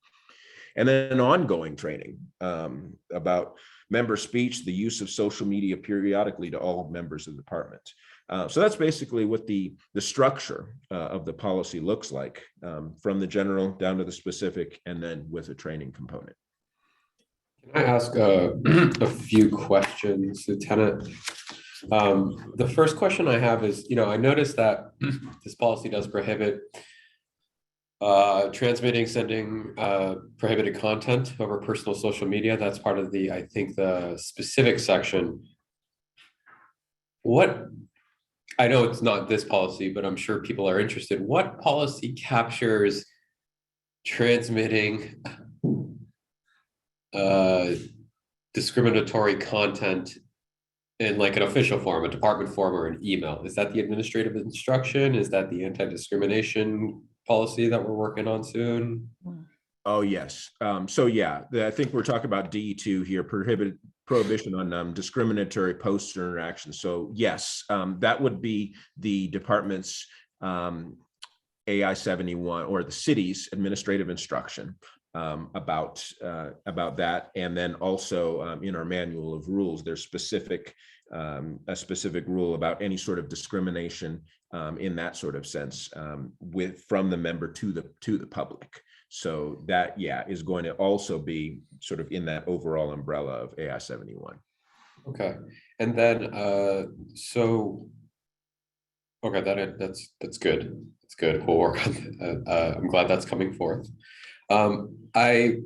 And then ongoing training about member speech, the use of social media periodically to all members of the department. So that's basically what the structure of the policy looks like, from the general down to the specific, and then with a training component. Can I ask a few questions, Lieutenant? The first question I have is, you know, I noticed that this policy does prohibit transmitting, sending prohibited content over personal social media. That's part of I think the specific section. I know it's not this policy, but I'm sure people are interested. What policy captures transmitting discriminatory content in like an official form, a department form, or an email? Is that the administrative instruction? Is that the anti-discrimination policy that we're working on soon? Oh, yes. So yeah, I think we're talking about D2 here, prohibition on discriminatory posts or interactions. So yes, that would be the department's AI 71 or the city's administrative instruction about that. And then also in our manual of rules, there's a specific rule about any sort of discrimination in that sort of sense from the member to the public. So that, yeah, is going to also be sort of in that overall umbrella of AI 71. Okay, and then okay, that's good. That's good. We'll work on that. I'm glad that's coming forth. I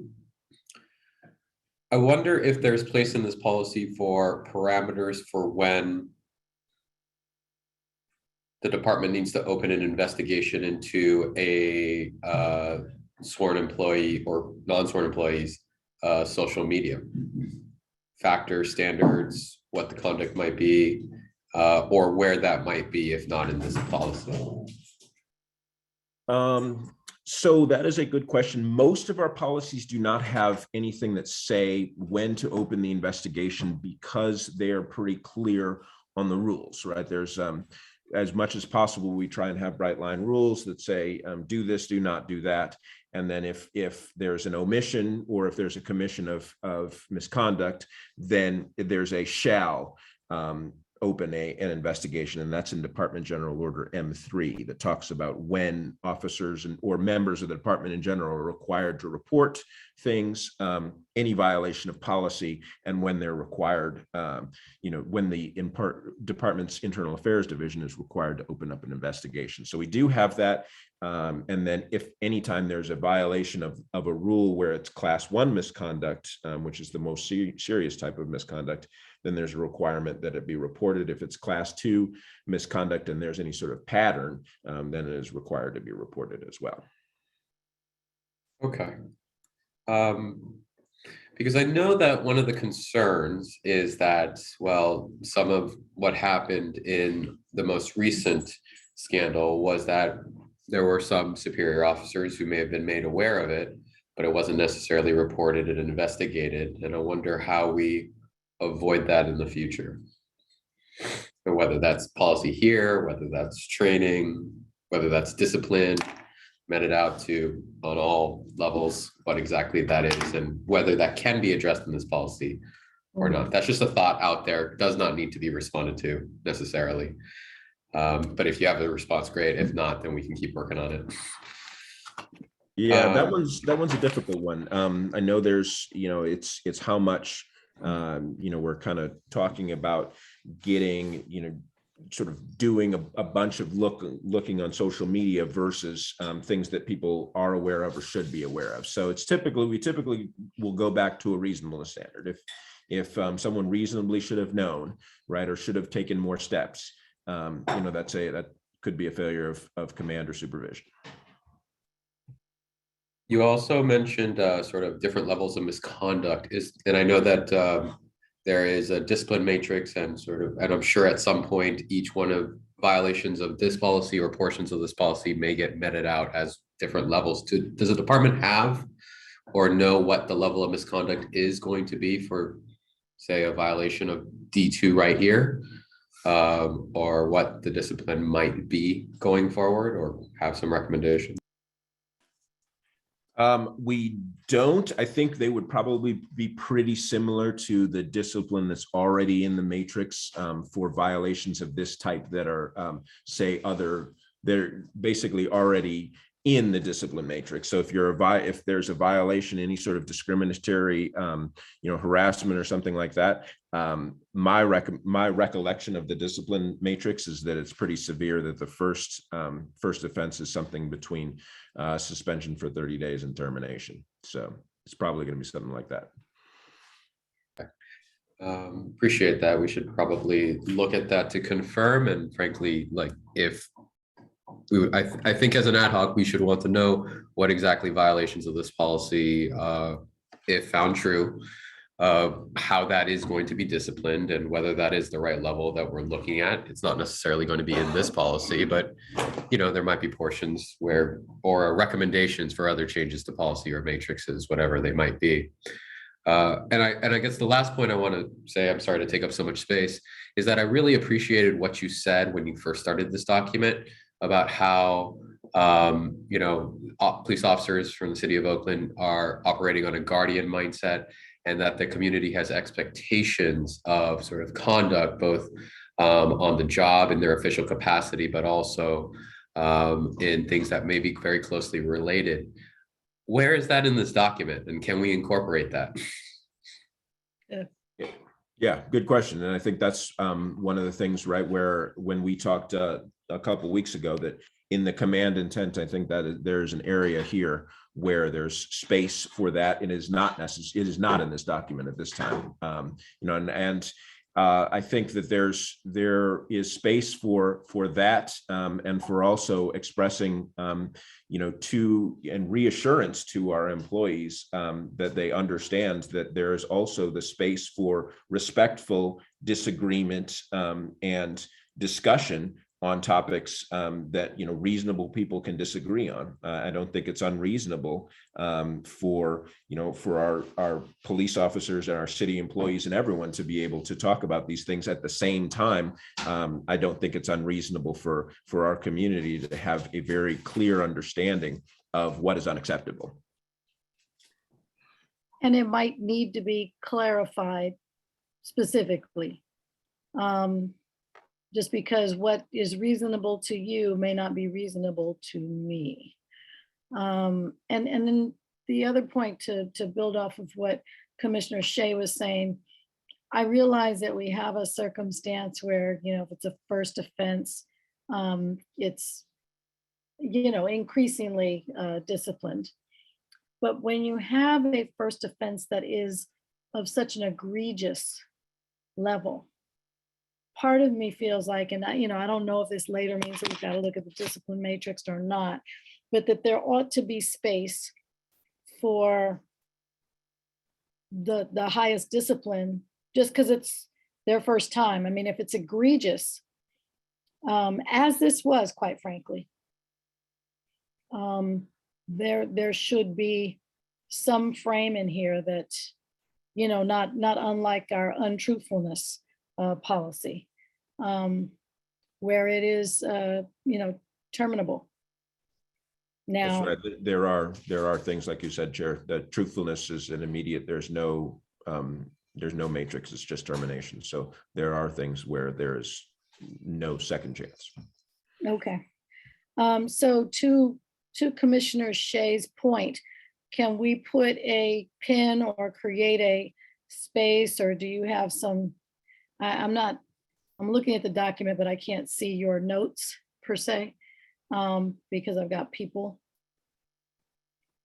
wonder if there's place in this policy for parameters for when the department needs to open an investigation into a sworn employee or non-sworn employees' social media. Factors, standards, what the conduct might be, or where that might be if not in this policy. So that is a good question. Most of our policies do not have anything that say when to open the investigation because they are pretty clear on the rules, right? There's as much as possible, we try and have bright line rules that say, do this, do not do that. And then if there's an omission or if there's a commission of misconduct, then there's a shall open an investigation, and that's in Department General Order M3 that talks about when officers or members of the department in general are required to report things, any violation of policy, and when they're required, when the department's internal affairs division is required to open up an investigation. So we do have that. And then if anytime there's a violation of a rule where it's class 1 misconduct, which is the most serious type of misconduct, then there's a requirement that it be reported. If it's class 2 misconduct and there's any sort of pattern, then it is required to be reported as well. Okay. Because I know that one of the concerns is that, well, some of what happened in the most recent scandal was that there were some superior officers who may have been made aware of it, but it wasn't necessarily reported and investigated. And I wonder how we avoid that in the future. And whether that's policy here, whether that's training, whether that's discipline, meted out to on all levels, what exactly that is, and whether that can be addressed in this policy or not. That's just a thought out there, does not need to be responded to necessarily. But if you have a response, great. If not, then we can keep working on it. Yeah, that one's a difficult one. I know there's, it's how much, we're kind of talking about getting, sort of doing a bunch of looking on social media versus things that people are aware of or should be aware of. So it's we typically will go back to a reasonableness standard. If someone reasonably should have known, right, or should have taken more steps, that could be a failure of command or supervision. You also mentioned sort of different levels of misconduct, and I know that there is a discipline matrix and I'm sure at some point each one of violations of this policy or portions of this policy may get meted out as different levels. Does the department have or know what the level of misconduct is going to be for, say, a violation of D2 right here? Or what the discipline might be going forward, or have some recommendations? We don't. I think they would probably be pretty similar to the discipline that's already in the matrix for violations of this type that are, they're basically already in the discipline matrix. So if there's a violation, any sort of discriminatory, harassment or something like that, my recollection of the discipline matrix is that it's pretty severe. That the first offense is something between suspension for 30 days and termination. So it's probably going to be something like that. Appreciate that. We should probably look at that to confirm. And frankly, I think as an ad hoc, we should want to know what exactly violations of this policy, if found true, how that is going to be disciplined and whether that is the right level that we're looking at. It's not necessarily going to be in this policy, but there might be portions or recommendations for other changes to policy or matrices, whatever they might be. And I guess the last point I want to say, I'm sorry to take up so much space, is that I really appreciated what you said when you first started this document about how police officers from the city of Oakland are operating on a guardian mindset, and that the community has expectations of sort of conduct, both on the job in their official capacity, but also in things that may be very closely related. Where is that in this document, and can we incorporate that? Yeah, good question. And I think that's one of the things, right, where when we talked a couple weeks ago, that in the command intent, I think that there's an area here where there's space for that. It is not necessary. It is not in this document at this time. And I think that there is space for that, and for also expressing to and reassurance to our employees that they understand that there is also the space for respectful disagreement and discussion on topics that reasonable people can disagree on. I don't think it's unreasonable for our police officers and our city employees and everyone to be able to talk about these things at the same time. I don't think it's unreasonable for our community to have a very clear understanding of what is unacceptable. And it might need to be clarified specifically. Just because what is reasonable to you may not be reasonable to me. And then the other point to build off of what Commissioner Shea was saying, I realize that we have a circumstance where, if it's a first offense, it's, increasingly disciplined. But when you have a first offense that is of such an egregious level, part of me feels like, and I don't know if this later means that we've got to look at the discipline matrix or not, but that there ought to be space for the highest discipline, just because it's their first time. I mean, if it's egregious, as this was, quite frankly, there should be some frame in here that, not unlike our untruthfulness policy, where it is, terminable. Now, that's right. There are things, like you said, Chair, that truthfulness is an immediate. There's no matrix. It's just termination. So there are things where there is no second chance. okay. So to Commissioner Shea's point, can we put a pin or create a space, or do you have some? I'm looking at the document, but I can't see your notes per se, because I've got people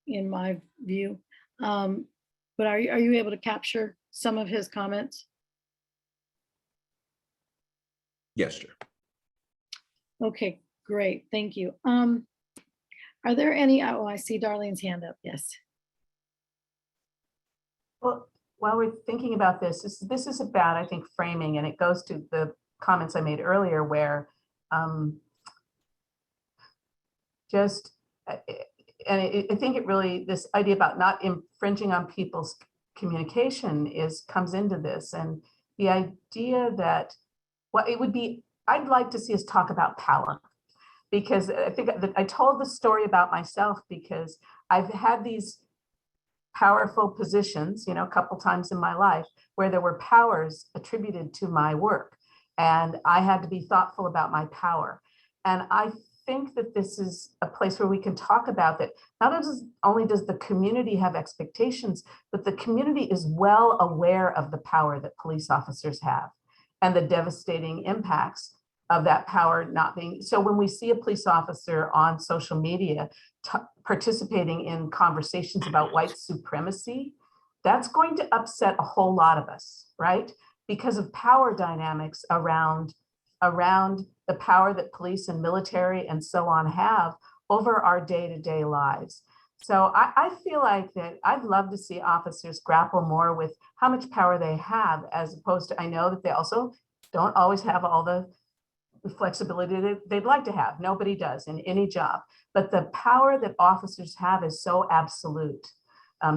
in my view. But are you able to capture some of his comments? Yes, Chair. Okay, great, thank you. Are there any, oh, I see Darlene's hand up, yes. Well, while we're thinking about this is about, I think, framing, and it goes to the comments I made earlier where I think it really, this idea about not infringing on people's communication comes into this, and the idea that I'd like to see us talk about power, because I think that I told the story about myself because I've had these powerful positions, a couple times in my life where there were powers attributed to my work, and I had to be thoughtful about my power. And I think that this is a place where we can talk about that. Not only does the community have expectations, but the community is well aware of the power that police officers have and the devastating impacts of that power not being. So when we see a police officer on social media participating in conversations about white supremacy, that's going to upset a whole lot of us, right? Because of power dynamics around the power that police and military and so on have over our day-to-day lives. So I feel like that I'd love to see officers grapple more with how much power they have, as opposed to, I know that they also don't always have all the flexibility that they'd like to have. Nobody does in any job, but the power that officers have is so absolute.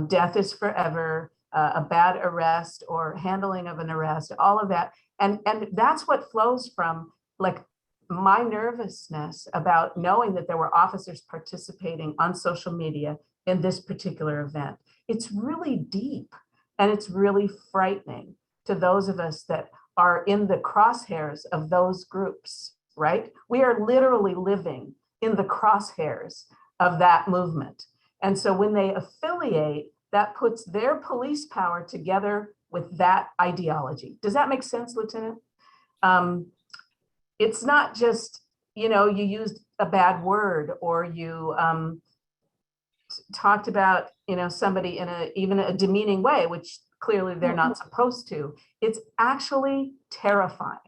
Death is forever, a bad arrest or handling of an arrest, all of that. And that's what flows from, like, my nervousness about knowing that there were officers participating on social media in this particular event. It's really deep, and it's really frightening to those of us that are in the crosshairs of those groups, right? We are literally living in the crosshairs of that movement. And so when they affiliate, that puts their police power together with that ideology. Does that make sense, Lieutenant? It's not just, you used a bad word, or you talked about, somebody in even a demeaning way, which clearly they're not supposed to. It's actually terrifying.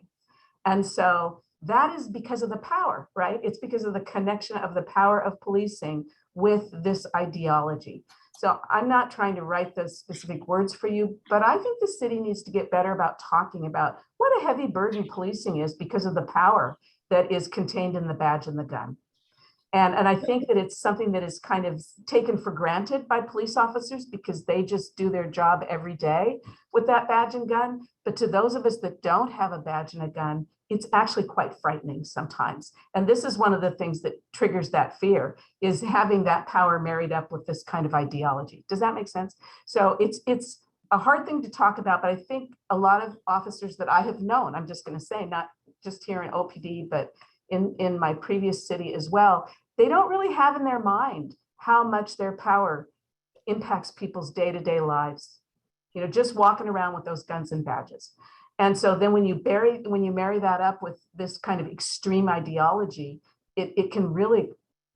And so that is because of the power, right? It's because of the connection of the power of policing with this ideology. So I'm not trying to write those specific words for you, but I think the city needs to get better about talking about what a heavy burden policing is because of the power that is contained in the badge and the gun. And I think that it's something that is kind of taken for granted by police officers because they just do their job every day with that badge and gun. But to those of us that don't have a badge and a gun, it's actually quite frightening sometimes. And this is one of the things that triggers that fear, is having that power married up with this kind of ideology. Does that make sense? So it's a hard thing to talk about, but I think a lot of officers that I have known, I'm just going to say, not just here in OPD, but in my previous city as well, they don't really have in their mind how much their power impacts people's day-to-day lives, just walking around with those guns and badges. And so then when you marry that up with this kind of extreme ideology, it can really,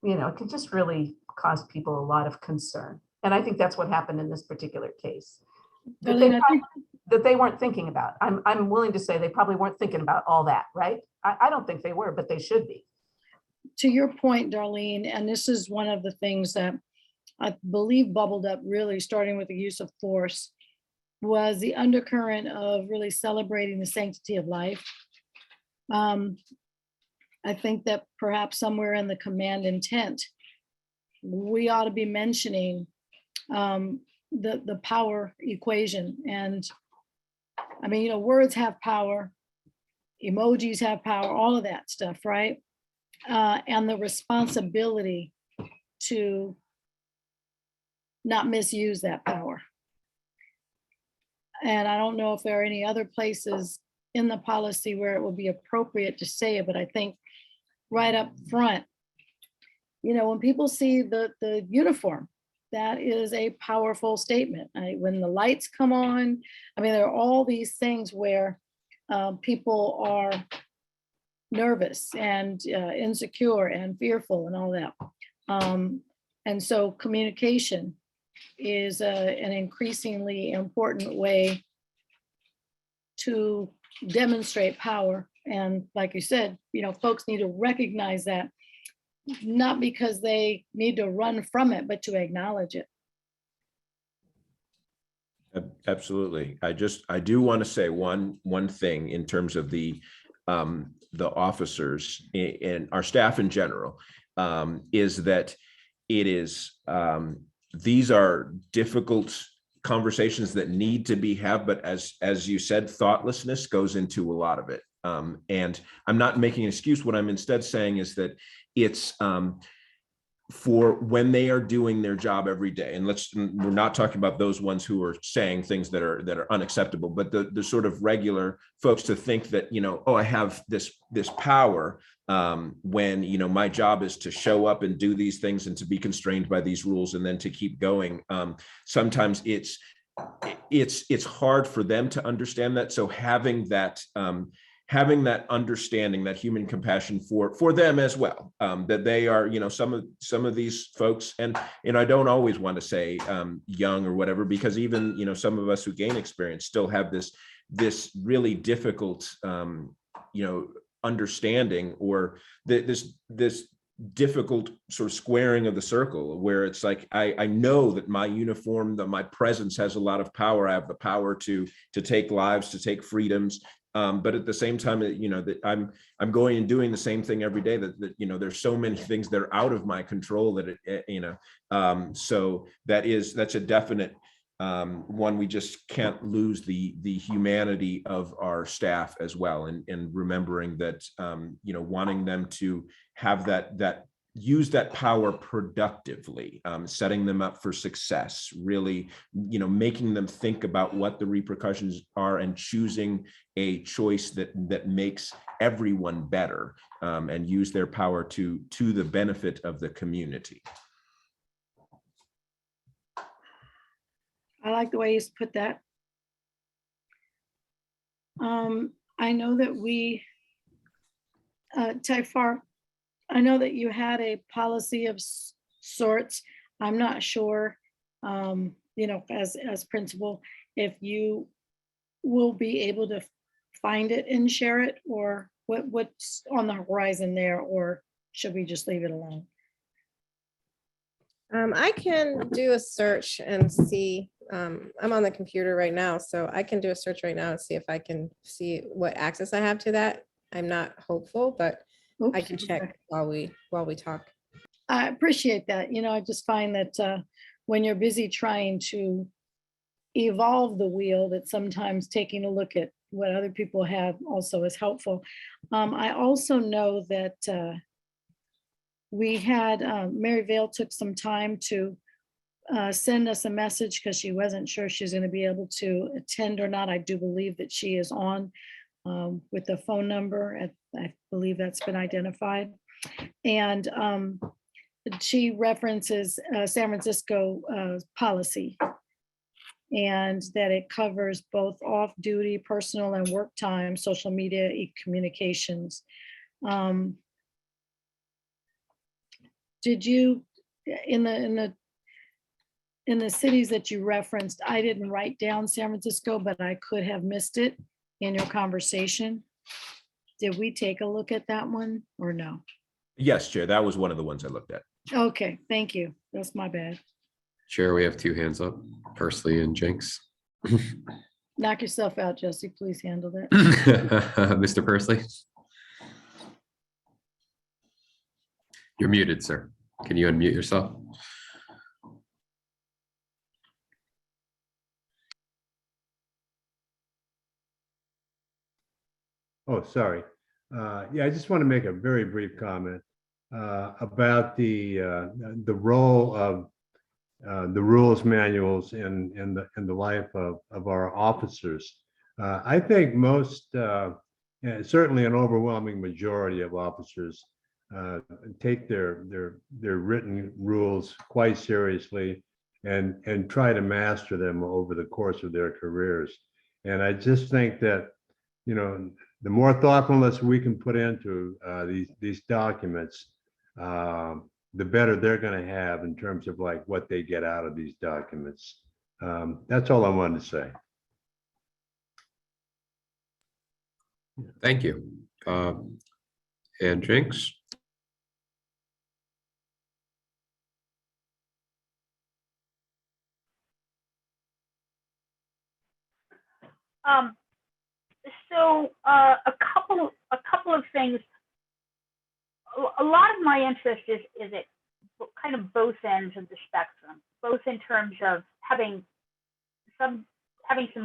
it can just really cause people a lot of concern. And I think that's what happened in this particular case. That they weren't thinking about. I'm willing to say they probably weren't thinking about all that, right? I don't think they were, but they should be. To your point, Darlene, and this is one of the things that I believe bubbled up really starting with the use of force, was the undercurrent of really celebrating the sanctity of life. I think that perhaps somewhere in the command intent, we ought to be mentioning the power equation. And I mean, words have power, emojis have power, all of that stuff, right? And the responsibility to not misuse that power. And I don't know if there are any other places in the policy where it would be appropriate to say it, but I think right up front, when people see the uniform, that is a powerful statement. When the lights come on, I mean, there are all these things where people are nervous and insecure and fearful and all that. And so communication is an increasingly important way to demonstrate power. And like you said, folks need to recognize that, not because they need to run from it, but to acknowledge it. Absolutely. I do want to say one thing in terms of the officers and our staff in general, is that it is, these are difficult conversations that need to be had, but as you said, thoughtlessness goes into a lot of it. And I'm not making an excuse. What I'm instead saying is that it's for when they are doing their job every day, and we're not talking about those ones who are saying things that are unacceptable, but the sort of regular folks to think that, oh, I have this power, when, my job is to show up and do these things and to be constrained by these rules and then to keep going. Sometimes it's hard for them to understand that. So having that understanding, that human compassion for them as well, that they are, some of these folks, and I don't always want to say young or whatever, because even, some of us who gain experience still have this really difficult, understanding, or this difficult sort of squaring of the circle, where it's like, I know that my uniform, that my presence has a lot of power. I have the power to take lives, to take freedoms. But at the same time, that I'm going and doing the same thing every day, that there's so many things that are out of my control that so that's a definite one. We just can't lose the humanity of our staff as well, and remembering that, wanting them to have that use that power productively, setting them up for success, really, making them think about what the repercussions are and choosing a choice that makes everyone better, and use their power to the benefit of the community. I like the way you put that. I know that Typhar, I know that you had a policy of sorts. I'm not sure, as principal, if you will be able to find it and share it, or what's on the horizon there, or should we just leave it alone? I can do a search and see, I'm on the computer right now, so I can do a search right now and see if I can see what access I have to that. I'm not hopeful, but I can Oops, check okay. while we talk. I appreciate that. I just find that when you're busy trying to evolve the wheel, that sometimes taking a look at what other people have also is helpful. I also know that we had, Mary Vale took some time to send us a message because she wasn't sure she's going to be able to attend or not. I do believe that she is on with the phone number. I believe that's been identified. And she references San Francisco policy, and that it covers both off-duty, personal and work time, social media, communications. Did you, in the cities that you referenced, I didn't write down San Francisco, but I could have missed it in your conversation. Did we take a look at that one or no? Yes, Chair, that was one of the ones I looked at. Okay, thank you. That's my bad. Chair, we have two hands up, Persley and Jinx. Knock yourself out, Jesse. Please handle that. Mr. Persley? You're muted, sir. Can you unmute yourself? Oh, sorry. Yeah, I just want to make a very brief comment about the role of the rules manuals in the life of our officers. I think most, certainly an overwhelming majority of officers take their written rules quite seriously and try to master them over the course of their careers. And I just think that, the more thoughtfulness we can put into these documents, the better they're going to have in terms of like what they get out of these documents. That's all I wanted to say. Thank you. And Jinx? So a couple of things. A lot of my interest is at kind of both ends of the spectrum, both in terms of having some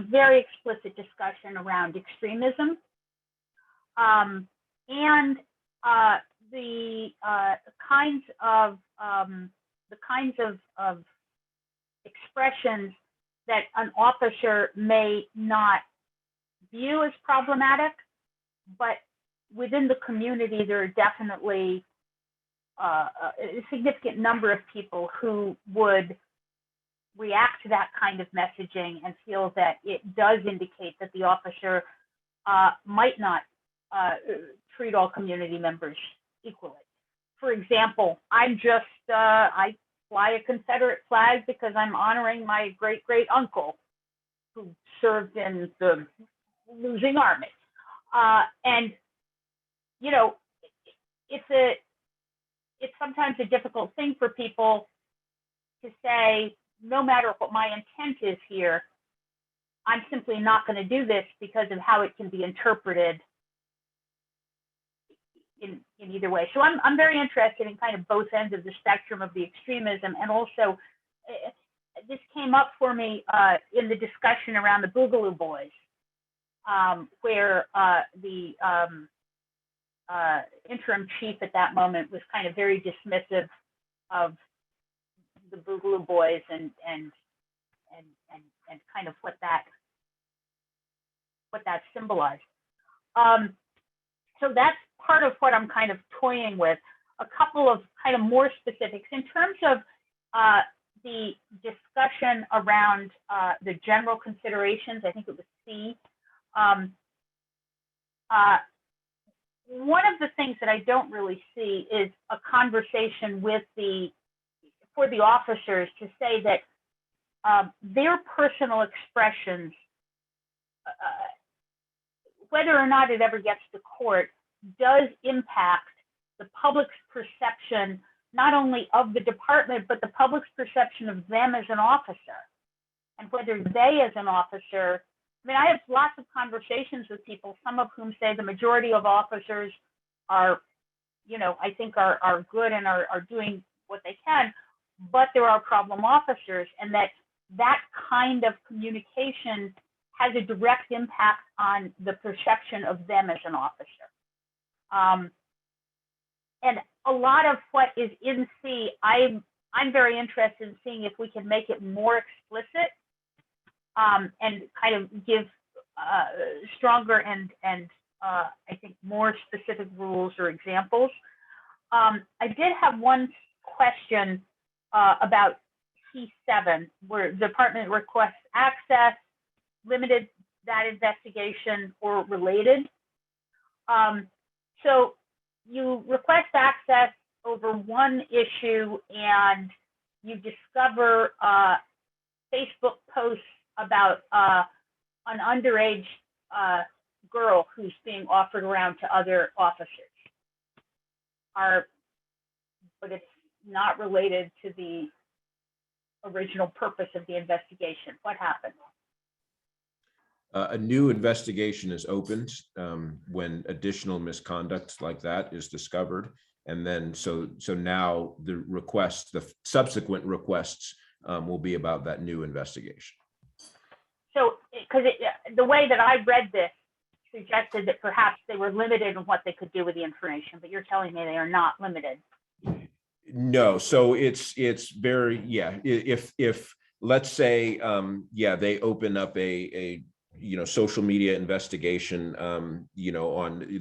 very explicit discussion around extremism, and the kinds of expressions that an officer may not view as problematic, but within the community, there are definitely a significant number of people who would react to that kind of messaging and feel that it does indicate that the officer might not treat all community members equally. For example, I fly a Confederate flag because I'm honoring my great uncle who served in the losing army. And it's sometimes a difficult thing for people to say, no matter what my intent is here, I'm simply not going to do this because of how it can be interpreted in either way. So I'm very interested in kind of both ends of the spectrum of the extremism. And also, this came up for me in the discussion around the Boogaloo Boys, where the interim chief at that moment was kind of very dismissive of the Boogaloo Boys and kind of what that symbolized. So that's part of what I'm kind of toying with. A couple of kind of more specifics in terms of the discussion around the general considerations, I think it was C. One of the things that I don't really see is a conversation for the officers to say that their personal expressions, whether or not it ever gets to court, does impact the public's perception, not only of the department, but the public's perception of them as an officer. And whether they as an officer, I mean, I have lots of conversations with people, some of whom say the majority of officers are, I think are good and are doing what they can, but there are problem officers, and that kind of communication has a direct impact on the perception of them as an officer. And a lot of what is in C, I'm very interested in seeing if we can make it more explicit and kind of give stronger and I think more specific rules or examples. I did have one question about T7, where the department requests access, limited that investigation, or related. So you request access over one issue and you discover Facebook posts about an underage girl who's being offered around to other officers. But it's not related to the original purpose of the investigation. What happened? A new investigation is opened when additional misconduct like that is discovered. And then so now the subsequent requests will be about that new investigation. So, because the way that I read this suggested that perhaps they were limited in what they could do with the information, but you're telling me they are not limited. No, so it's very, yeah, if let's say, they open up a social media investigation, on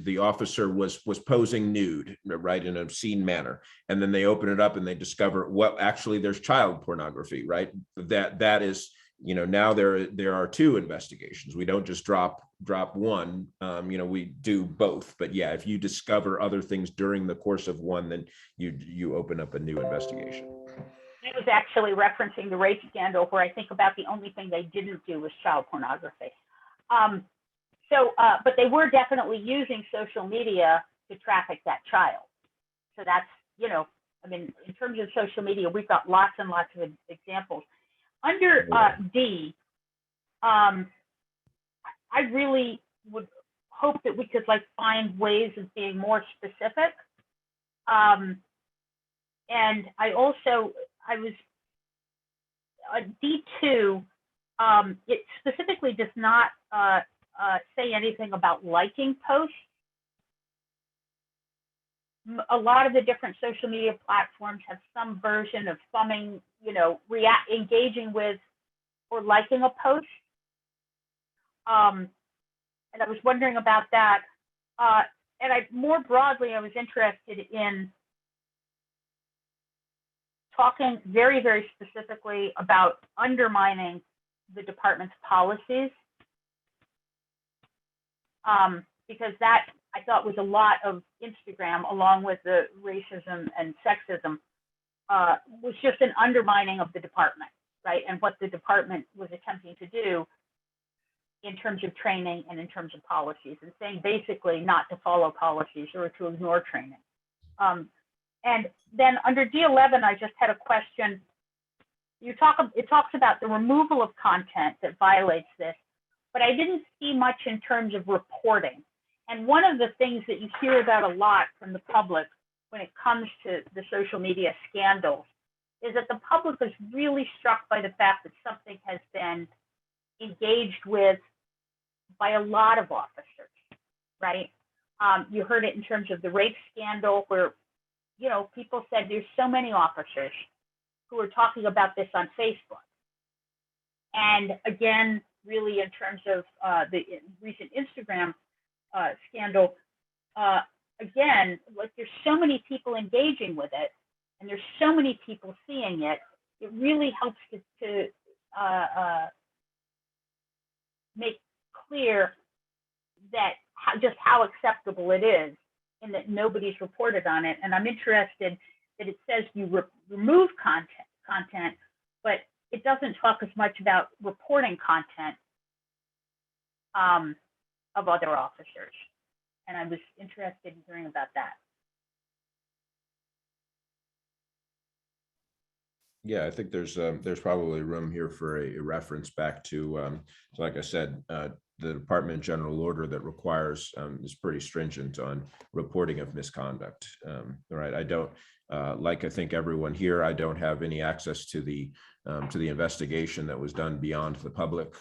the officer was posing nude, right, in an obscene manner, and then they open it up and they discover, well, actually there's child pornography, right? That is, now there are two investigations. We don't just drop one, we do both. But yeah, if you discover other things during the course of one, then you open up a new investigation. I was actually referencing the rape scandal, where I think about the only thing they didn't do was child pornography. But they were definitely using social media to traffic that child. So that's, in terms of social media, we've got lots and lots of examples. Under D, I really would hope that we could find ways of being more specific. And I was D2, it specifically does not say anything about liking posts. A lot of the different social media platforms have some version of thumbing, engaging with or liking a post. And I was wondering about that. And more broadly, I was interested in talking very, very specifically about undermining the department's policies. Because that, I thought, was a lot of Instagram, along with the racism and sexism, was just an undermining of the department, right? And what the department was attempting to do in terms of training and in terms of policies, and saying basically not to follow policies or to ignore training. And then under D11, I just had a question. It talks about the removal of content that violates this, but I didn't see much in terms of reporting. And one of the things that you hear about a lot from the public when it comes to the social media scandals is that the public is really struck by the fact that something has been engaged with by a lot of officers, right? You heard it in terms of the rape scandal, where, people said there's so many officers who are talking about this on Facebook. And again, really in terms of the recent Instagram scandal, again, there's so many people engaging with it, and there's so many people seeing it. it really helps to make clear that just how acceptable it is and that nobody's reported on it. And I'm interested that it says you remove content, but it doesn't talk as much about reporting content of other officers. And I was interested in hearing about that. Yeah, I think there's probably room here for a reference back to, so like I said, the Department General Order that requires is pretty stringent on reporting of misconduct. Right, I don't like I think everyone here. I don't have any access to the investigation that was done beyond the public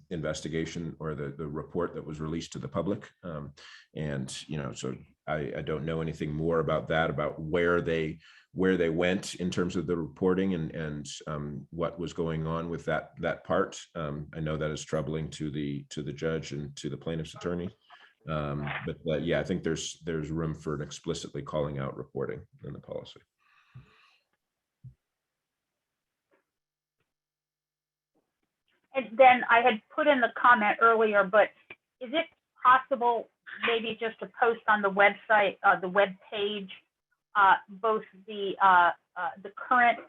investigation or the report that was released to the public, and so I don't know anything more about that, about where they went in terms of the reporting and what was going on with that part. I know that is troubling to the judge and to the plaintiff's attorney. But yeah, I think there's room for an explicitly calling out reporting in the policy. And then I had put in the comment earlier, but is it possible maybe just to post on the website, the web page, both the current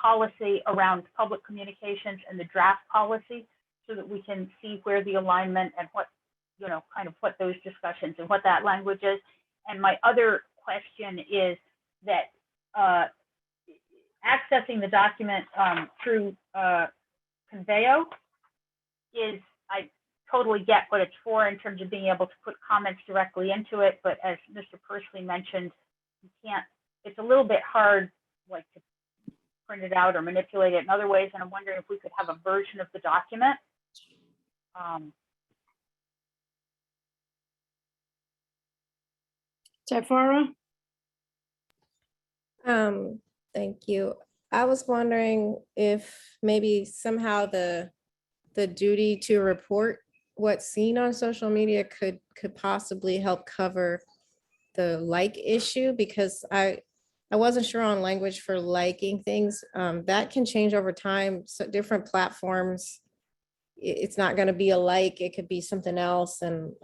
policy around public communications and the draft policy, so that we can see where the alignment and what, kind of what those discussions and what that language is. And my other question is that accessing the document through Conveo is, I totally get what it's for in terms of being able to put comments directly into it, but as Mr. Persley mentioned, you can't, it's a little bit hard like to print it out or manipulate it in other ways, and I'm wondering if we could have a version of the document. Tafara? Thank you. I was wondering if maybe somehow the duty to report what's seen on social media could possibly help cover the like issue, because I wasn't sure on language for liking things. That can change over time. So different platforms, it's not going to be a like, it could be something else. And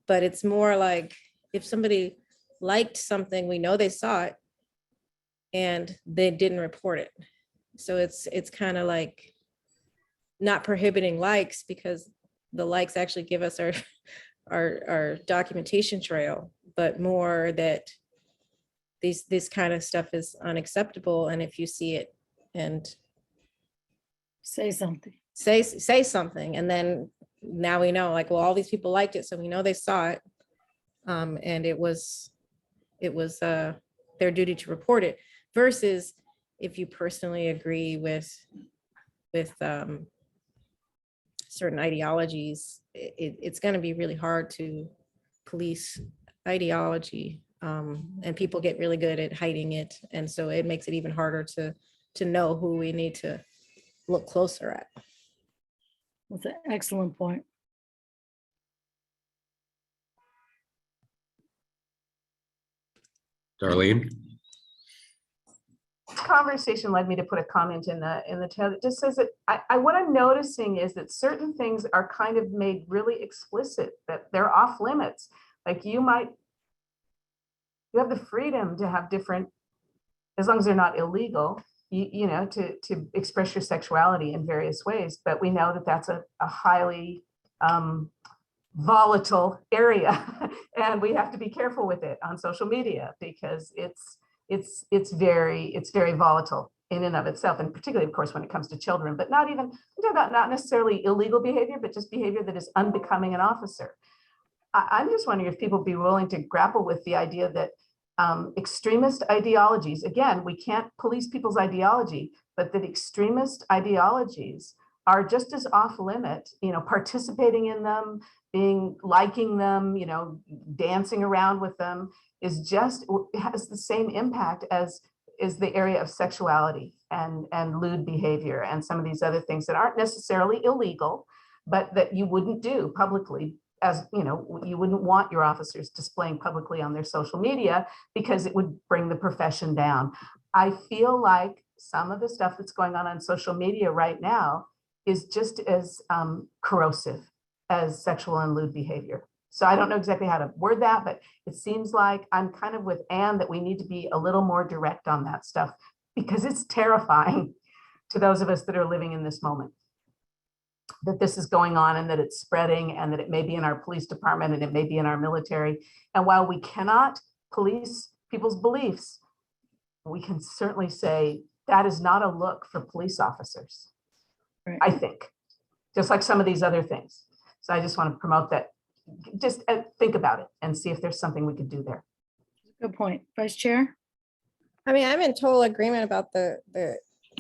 but it's more like if somebody liked something, we know they saw it and they didn't report it. So it's kind of like not prohibiting likes, because the likes actually give us our documentation trail, but more that this kind of stuff is unacceptable. And if you see it and Say something. say something, and then now we know, like, well, all these people liked it, so we know they saw it, and it was their duty to report it, versus if you personally agree with certain ideologies, it's going to be really hard to police ideology, and people get really good at hiding it, and so it makes it even harder to know who we need to look closer at. That's an excellent point. Darlene? This conversation led me to put a comment in the chat that just says that what I'm noticing is that certain things are kind of made really explicit, that they're off limits. Like you have the freedom to have different, as long as they're not illegal, to express your sexuality in various ways. But we know that that's a highly volatile area, and we have to be careful with it on social media, because it's very volatile in and of itself, and particularly, of course, when it comes to children. But I'm talking about not necessarily illegal behavior, but just behavior that is unbecoming an officer. I'm just wondering if people would be willing to grapple with the idea that extremist ideologies, again, we can't police people's ideology, but that extremist ideologies are just as off limit, participating in them, liking them, dancing around with them, has the same impact as is the area of sexuality and lewd behavior and some of these other things that aren't necessarily illegal, but that you wouldn't do publicly. As you wouldn't want your officers displaying publicly on their social media, because it would bring the profession down. I feel like some of the stuff that's going on social media right now is just as corrosive as sexual and lewd behavior. So I don't know exactly how to word that, but it seems like I'm kind of with Anne that we need to be a little more direct on that stuff because it's terrifying to those of us that are living in this moment, that this is going on and that it's spreading and that it may be in our police department and it may be in our military. And while we cannot police people's beliefs, we can certainly say that is not a look for police officers, Right. I think, just like some of these other things. So I just want to promote that. Just think about it and see if there's something we could do there. Good point. Vice Chair? I mean, I'm in total agreement about the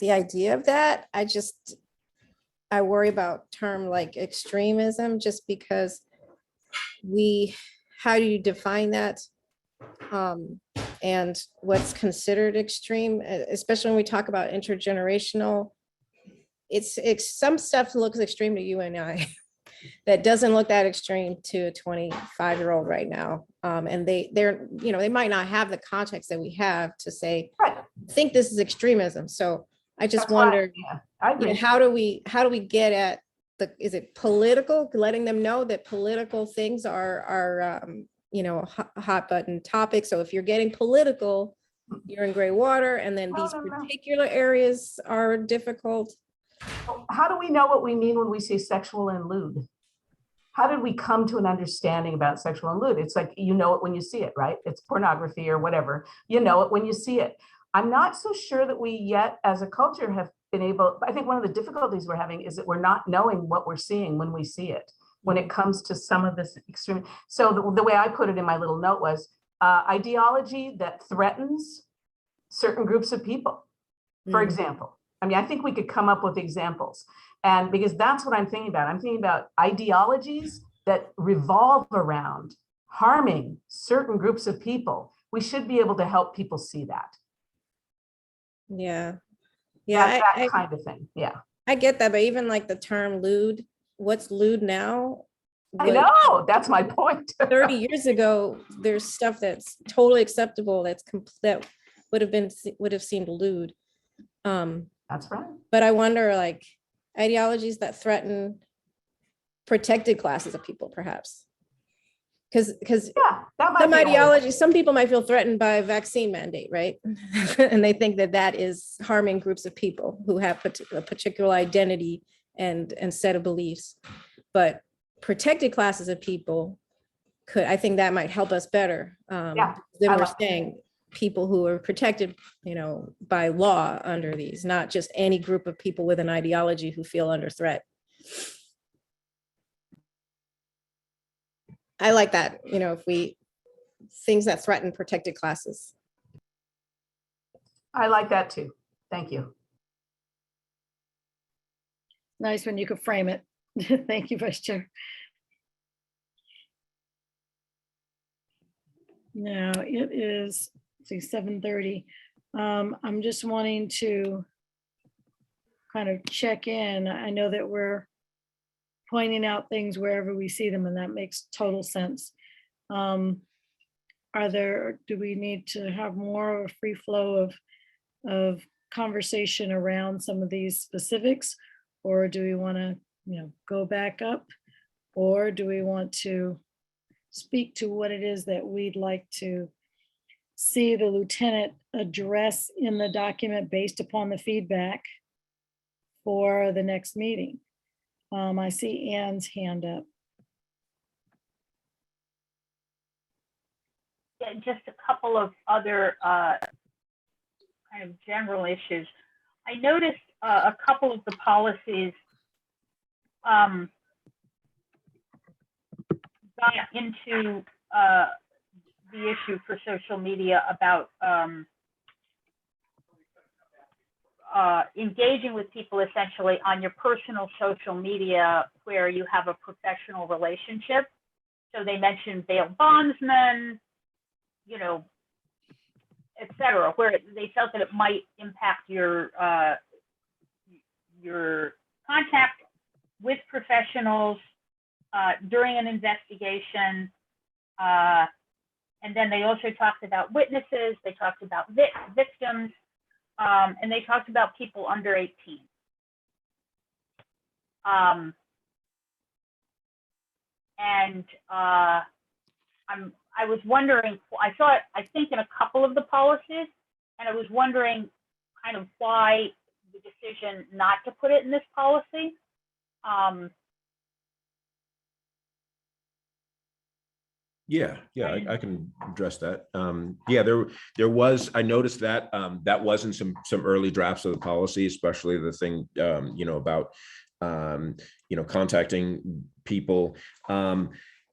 idea of that. I worry about term like extremism just because how do you define that? And what's considered extreme, especially when we talk about intergenerational, it's some stuff looks extreme to you and I that doesn't look that extreme to a 25-year-old right now. And they might not have the context that we have to say, Right. think this is extremism. So I just That's why, wonder, yeah, I agree. how do we get at is it political, letting them know that political things are hot button topics. So if you're getting political, you're in gray water, and then these No. particular areas are difficult. How do we know what we mean when we say sexual and lewd? How did we come to an understanding about sexual and lewd? It's like, you know it when you see it, right? It's pornography or whatever. You know it when you see it. I'm not so sure that we yet as a culture have been able, I think one of the difficulties we're having is that we're not knowing what we're seeing when we see it, when it comes to some of this extreme. So the way I put it in my little note was ideology that threatens certain groups of people, for example. I mean, I think we could come up with examples, and because that's what I'm thinking about. I'm thinking about ideologies that revolve around harming certain groups of people. We should be able to help people see that. Yeah. That kind of thing. Yeah. I get that, but even like the term lewd, what's lewd now? I know, that's my point. 30 years ago, there's stuff that's totally acceptable that would have seemed lewd. That's right. But I wonder, like, ideologies that threaten protected classes of people, perhaps. Because Yeah, that might some be a way. ideologies, some people might feel threatened by a vaccine mandate, right? And they think that is harming groups of people who have a particular identity and set of beliefs. But protected classes of people I think that might help us better. Yeah, Then I we're like that. saying people who are protected, by law under these, not just any group of people with an ideology who feel under threat. I like that, if things that threaten protected classes. I like that too. Thank you. Nice when you could frame it. Thank you, Vice Chair. Now it is 7:30. I'm just wanting to kind of check in. I know that we're pointing out things wherever we see them, and that makes total sense. Do we need to have more of a free flow of conversation around some of these specifics, or do we want to, go back up, or do we want to speak to what it is that we'd like to see the lieutenant address in the document based upon the feedback for the next meeting? I see Anne's hand up. Yeah, just a couple of other kind of general issues. I noticed a couple of the policies got into the issue for social media about engaging with people essentially on your personal social media where you have a professional relationship. So they mentioned bail bondsmen, et cetera, where they felt that it might impact your contact with professionals during an investigation. And then they also talked about witnesses, they talked about victims. and they talked about people under 18. I was wondering, I saw it, I think, in a couple of the policies, and I was wondering kind of why the decision not to put it in this policy. Yeah, I can address that. Yeah, there was, I noticed that that was in some early drafts of the policy, especially the thing, about, contacting people.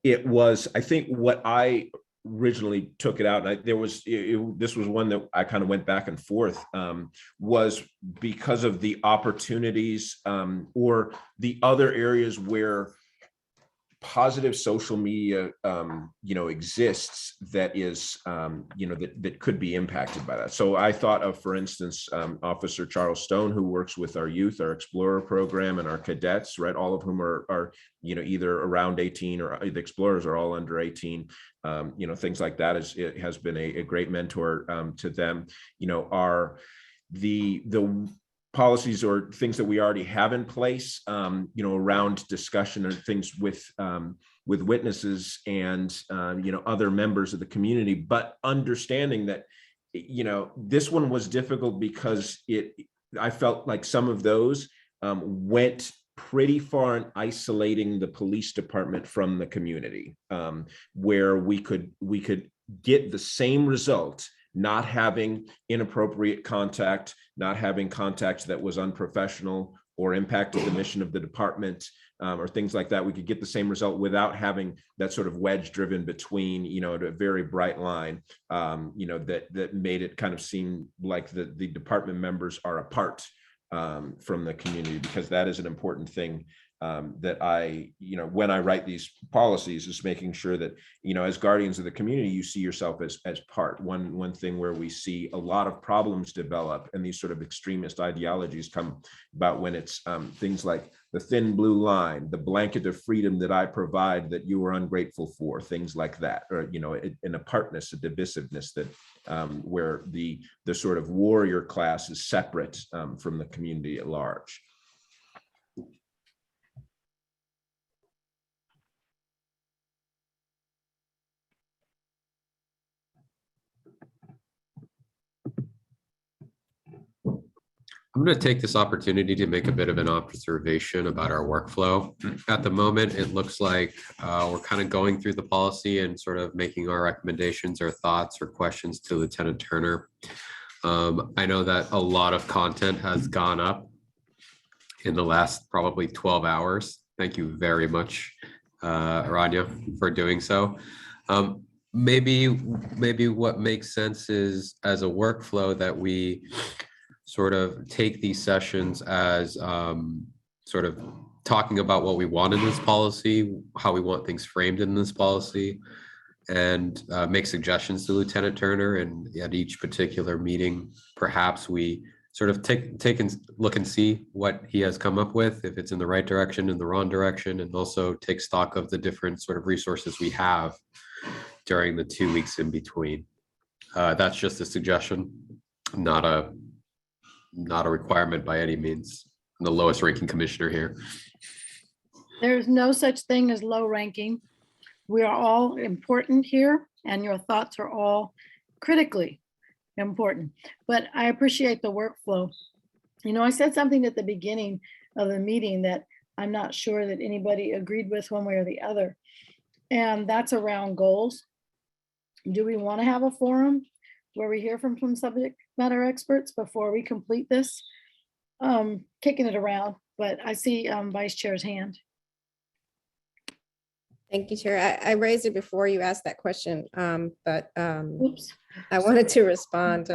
It was, I think what I originally took it out, and this was one that I kind of went back and forth, was because of the opportunities or the other areas where positive social media, exists that is, that could be impacted by that. So I thought of, for instance, Officer Charles Stone, who works with our youth, our Explorer program, and our cadets, right? All of whom are either around 18, or the Explorers are all under 18. Things like that it has been a great mentor to them. Are the policies or things that we already have in place, around discussion and things with witnesses and, other members of the community, but understanding that, this one was difficult because I felt like some of those went pretty far in isolating the police department from the community, where we could get the same result, not having inappropriate contact, not having contact that was unprofessional or impacted the mission of the department, or things like that. We could get the same result without having that sort of wedge driven between, a very bright line, that made it kind of seem like the department members are apart from the community, because that is an important thing that I, when I write these policies, is making sure that, as guardians of the community, you see yourself as part. One thing where we see a lot of problems develop and these sort of extremist ideologies come about when it's things like the thin blue line, the blanket of freedom that I provide that you are ungrateful for, things like that, or, an apartness, a divisiveness that where the sort of warrior class is separate from the community at large. I'm going to take this opportunity to make a bit of an observation about our workflow. At the moment, it looks like we're kind of going through the policy and sort of making our recommendations or thoughts or questions to Lieutenant Turner. I know that a lot of content has gone up in the last probably 12 hours. Thank you very much, Rania, for doing so. Maybe what makes sense is, as a workflow, that we sort of take these sessions as sort of talking about what we want in this policy, how we want things framed in this policy, and make suggestions to Lieutenant Turner. And at each particular meeting, perhaps we sort of take and look and see what he has come up with, if it's in the right direction, in the wrong direction, and also take stock of the different sort of resources we have during the 2 weeks in between. That's just a suggestion, not a requirement by any means. I'm the lowest ranking commissioner here. There's no such thing as low ranking. We are all important here, and your thoughts are all critically important. But I appreciate the workflow. I said something at the beginning of the meeting that I'm not sure that anybody agreed with one way or the other. And that's around goals. Do we want to have a forum where we hear from some subject matter experts before we complete this? Kicking it around, but I see Vice Chair's hand. Thank you, Chair. I raised it before you asked that question, but Oops. I wanted to respond.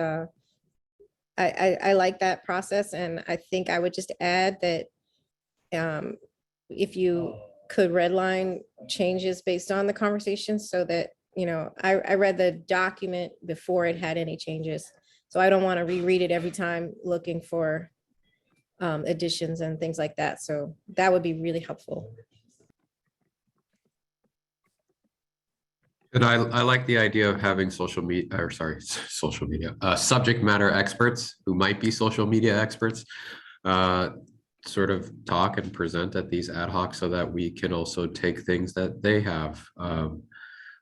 I like that process, and I think I would just add that if you could redline changes based on the conversation, so that, I read the document before it had any changes, so I don't want to reread it every time looking for additions and things like that. So that would be really helpful. And I like the idea of having social media, or sorry, social media, subject matter experts who might be social media experts, sort of talk and present at these ad hoc so that we can also take things that they have,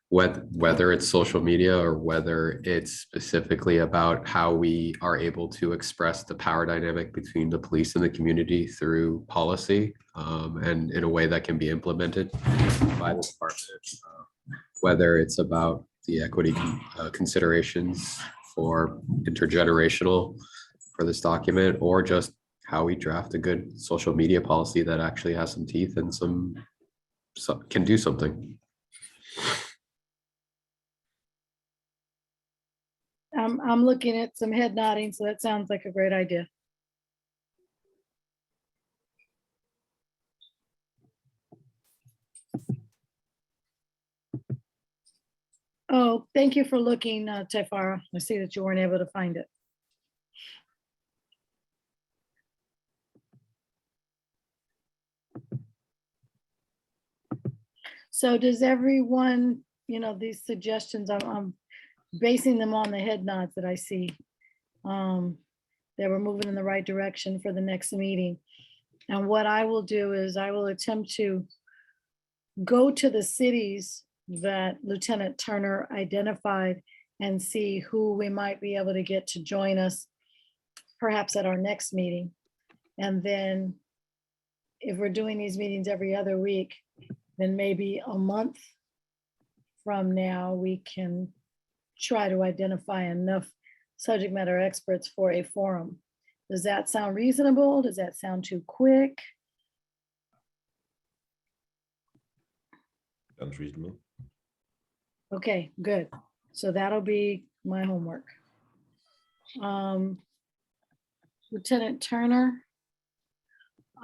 whether it's social media or whether it's specifically about how we are able to express the power dynamic between the police and the community through policy, and in a way that can be implemented by the department. Whether it's about the equity considerations for intergenerational for this document, or just how we draft a good social media policy that actually has some teeth and can do something. I'm looking at some head nodding, so that sounds like a great idea. Oh, thank you for looking, Tefara. I see that you weren't able to find it. So does everyone, these suggestions, I'm basing them on the head nods that I see, that we're moving in the right direction for the next meeting. And what I will do is I will attempt to go to the cities that Lieutenant Turner identified and see who we might be able to get to join us perhaps at our next meeting. And then if we're doing these meetings every other week, then maybe a month from now, we can try to identify enough subject matter experts for a forum. Does that sound reasonable? Does that sound too quick? Sounds reasonable. Okay, good. So that'll be my homework. Lieutenant Turner,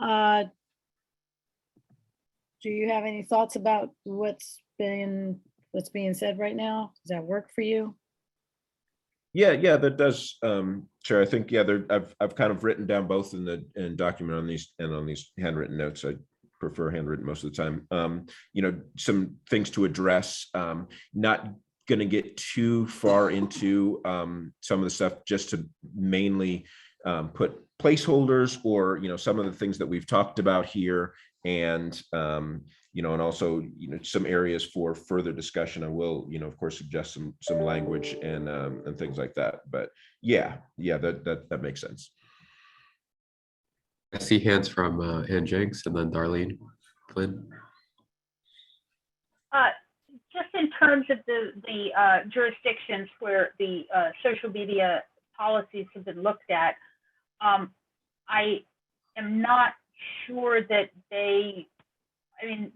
do you have any thoughts about what's being said right now? Does that work for you? Yeah, that does, Chair. I think, I've kind of written down both in the document on these and on these handwritten notes. I prefer handwritten most of the time. Some things to address, not going to get too far into some of the stuff, just to mainly put placeholders or, some of the things that we've talked about here, and and also, some areas for further discussion. I will, of course, suggest some language and things like that. But yeah, that makes sense. I see hands from Ann Jenks and then Darlene Flynn. Just in terms of the jurisdictions where the social media policies have been looked at, I am not sure that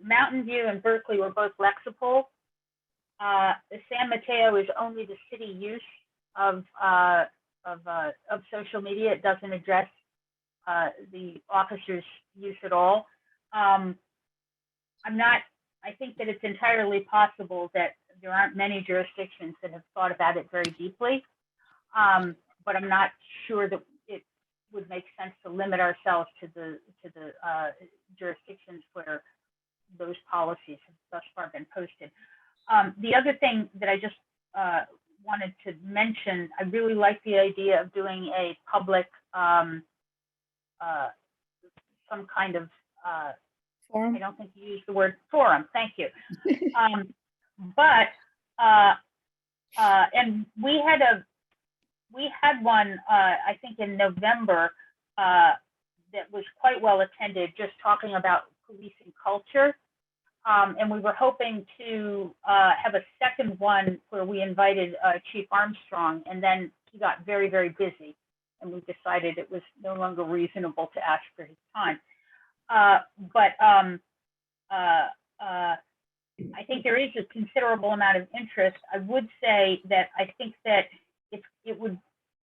Mountain View and Berkeley were both Lexipol. San Mateo is only the city use of social media. It doesn't address the officers' use at all. I think that it's entirely possible that there aren't many jurisdictions that have thought about it very deeply, but I'm not sure that it would make sense to limit ourselves to the jurisdictions where those policies have thus far been posted. The other thing that I just wanted to mention, I really like the idea of doing a public, some kind of, Forum? I don't think you used the word forum, thank you. And we had one, I think in November, that was quite well attended, just talking about policing culture. And we were hoping to have a second one where we invited Chief Armstrong, and then he got very, very busy, and we decided it was no longer reasonable to ask for his time. I think there is a considerable amount of interest. I would say that I think that it would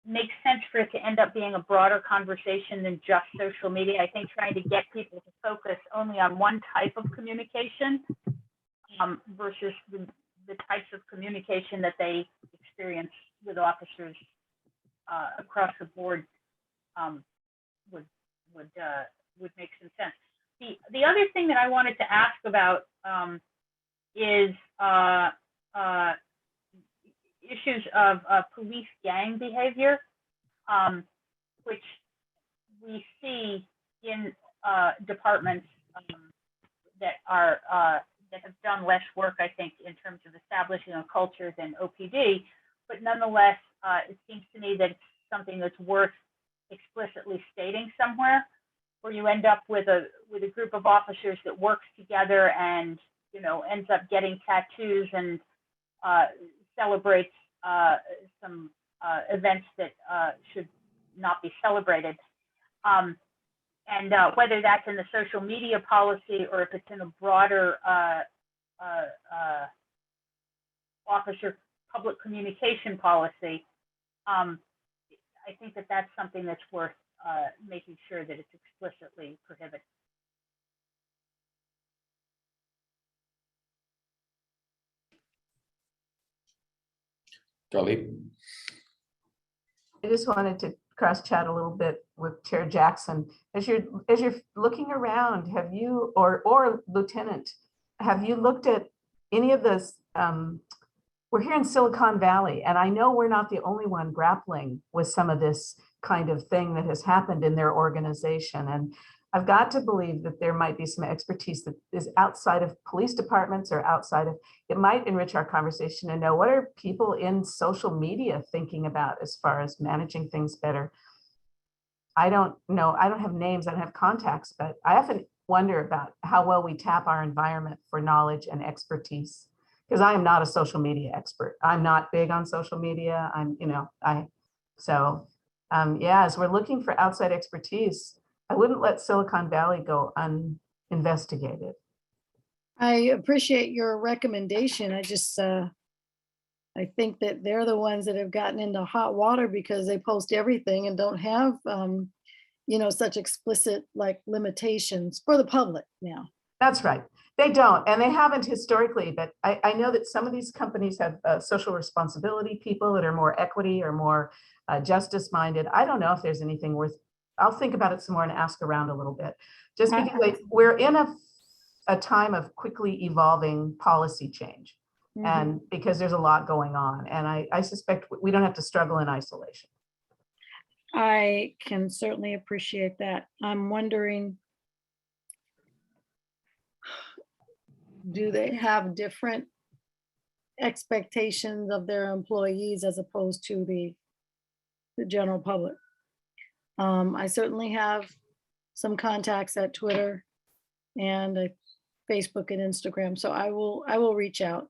make sense for it to end up being a broader conversation than just social media. I think trying to get people to focus only on one type of communication versus the types of communication that they experience with officers across the board would make some sense. The other thing that I wanted to ask about is issues of police gang behavior, which we see in departments that are that have done less work, I think, in terms of establishing a culture than OPD. But nonetheless, it seems to me that it's something that's worth explicitly stating somewhere, where you end up with a group of officers that works together and, you know, ends up getting tattoos and celebrates some events that should not be celebrated. And whether that's in the social media policy or if it's in a broader officer public communication policy, I think that that's something that's worth making sure that it's explicitly prohibited. Dolly? I just wanted to cross chat a little bit with Chair Jackson. As you're looking around, have you, or Lieutenant, have you looked at any of this? We're here in Silicon Valley, and I know we're not the only one grappling with some of this kind of thing that has happened in their organization. And I've got to believe that there might be some expertise that is outside of police departments or outside of, it might enrich our conversation to know what are people in social media thinking about as far as managing things better. I don't know, I don't have names, I don't have contacts, but I often wonder about how well we tap our environment for knowledge and expertise. Because I am not a social media expert. I'm not big on social media. Yeah, as we're looking for outside expertise, I wouldn't let Silicon Valley go uninvestigated. I appreciate your recommendation. I just, I think that they're the ones that have gotten into hot water because they post everything and don't have, you know, such explicit like limitations for the public now. That's right. They don't, and they haven't historically, but I know that some of these companies have social responsibility people that are more equity or more justice minded. I don't know if there's anything worth, I'll think about it some more and ask around a little bit. Just because we're in a time of quickly evolving policy change. Mhm. And because there's a lot going on, and I suspect we don't have to struggle in isolation. I can certainly appreciate that. I'm wondering, do they have different expectations of their employees as opposed to the general public? I certainly have some contacts at Twitter and Facebook and Instagram, so I will reach out.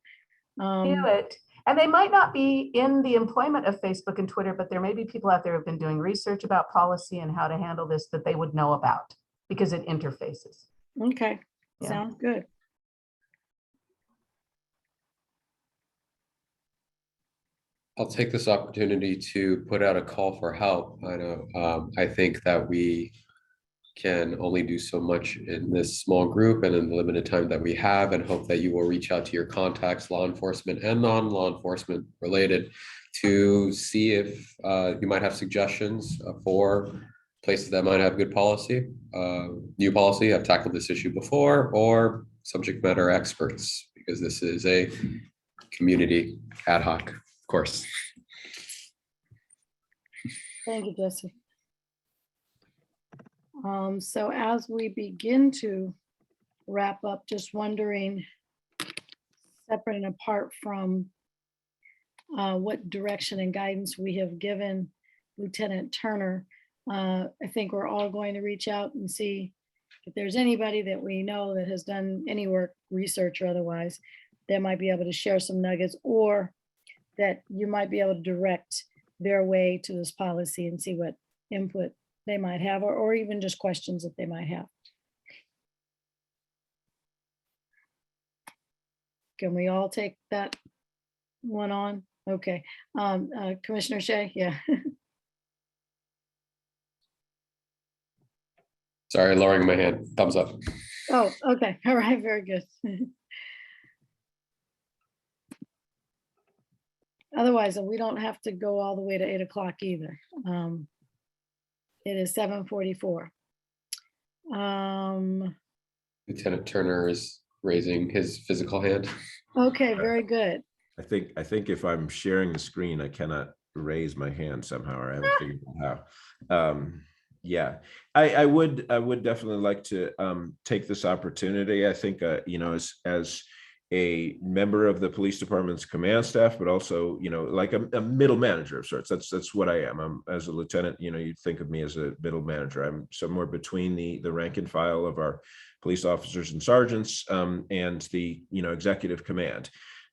Do it. And they might not be in the employment of Facebook and Twitter, but there may be people out there who've been doing research about policy and how to handle this that they would know about because it interfaces. Okay, Yeah. sounds good. I'll take this opportunity to put out a call for help. I know, I think that we can only do so much in this small group and in the limited time that we have, and hope that you will reach out to your contacts, law enforcement and non-law enforcement related, to see if you might have suggestions for places that might have good policy, new policy, have tackled this issue before, or subject matter experts, because this is a community ad hoc, of course. Thank you, Jesse. So as we begin to wrap up, just wondering, separate and apart from what direction and guidance we have given Lieutenant Turner, I think we're all going to reach out and see if there's anybody that we know that has done any work, research or otherwise, that might be able to share some nuggets, or that you might be able to direct their way to this policy and see what input they might have, or even just questions that they might have. Can we all take that one on? Okay. Commissioner Shea, yeah. Sorry, lowering my hand, thumbs up. Oh, okay. All right, very good. Otherwise, we don't have to go all the way to 8 o'clock either. It is 7:44. Lieutenant Turner is raising his physical hand. Okay, very good. I think if I'm sharing the screen, I cannot raise my hand somehow, or I haven't figured out how. Yeah, I would definitely like to take this opportunity. I think as a member of the police department's command staff, but also like a middle manager of sorts. That's what I am. I'm as a lieutenant. You'd think of me as a middle manager. I'm somewhere between the rank and file of our police officers and sergeants and the executive command.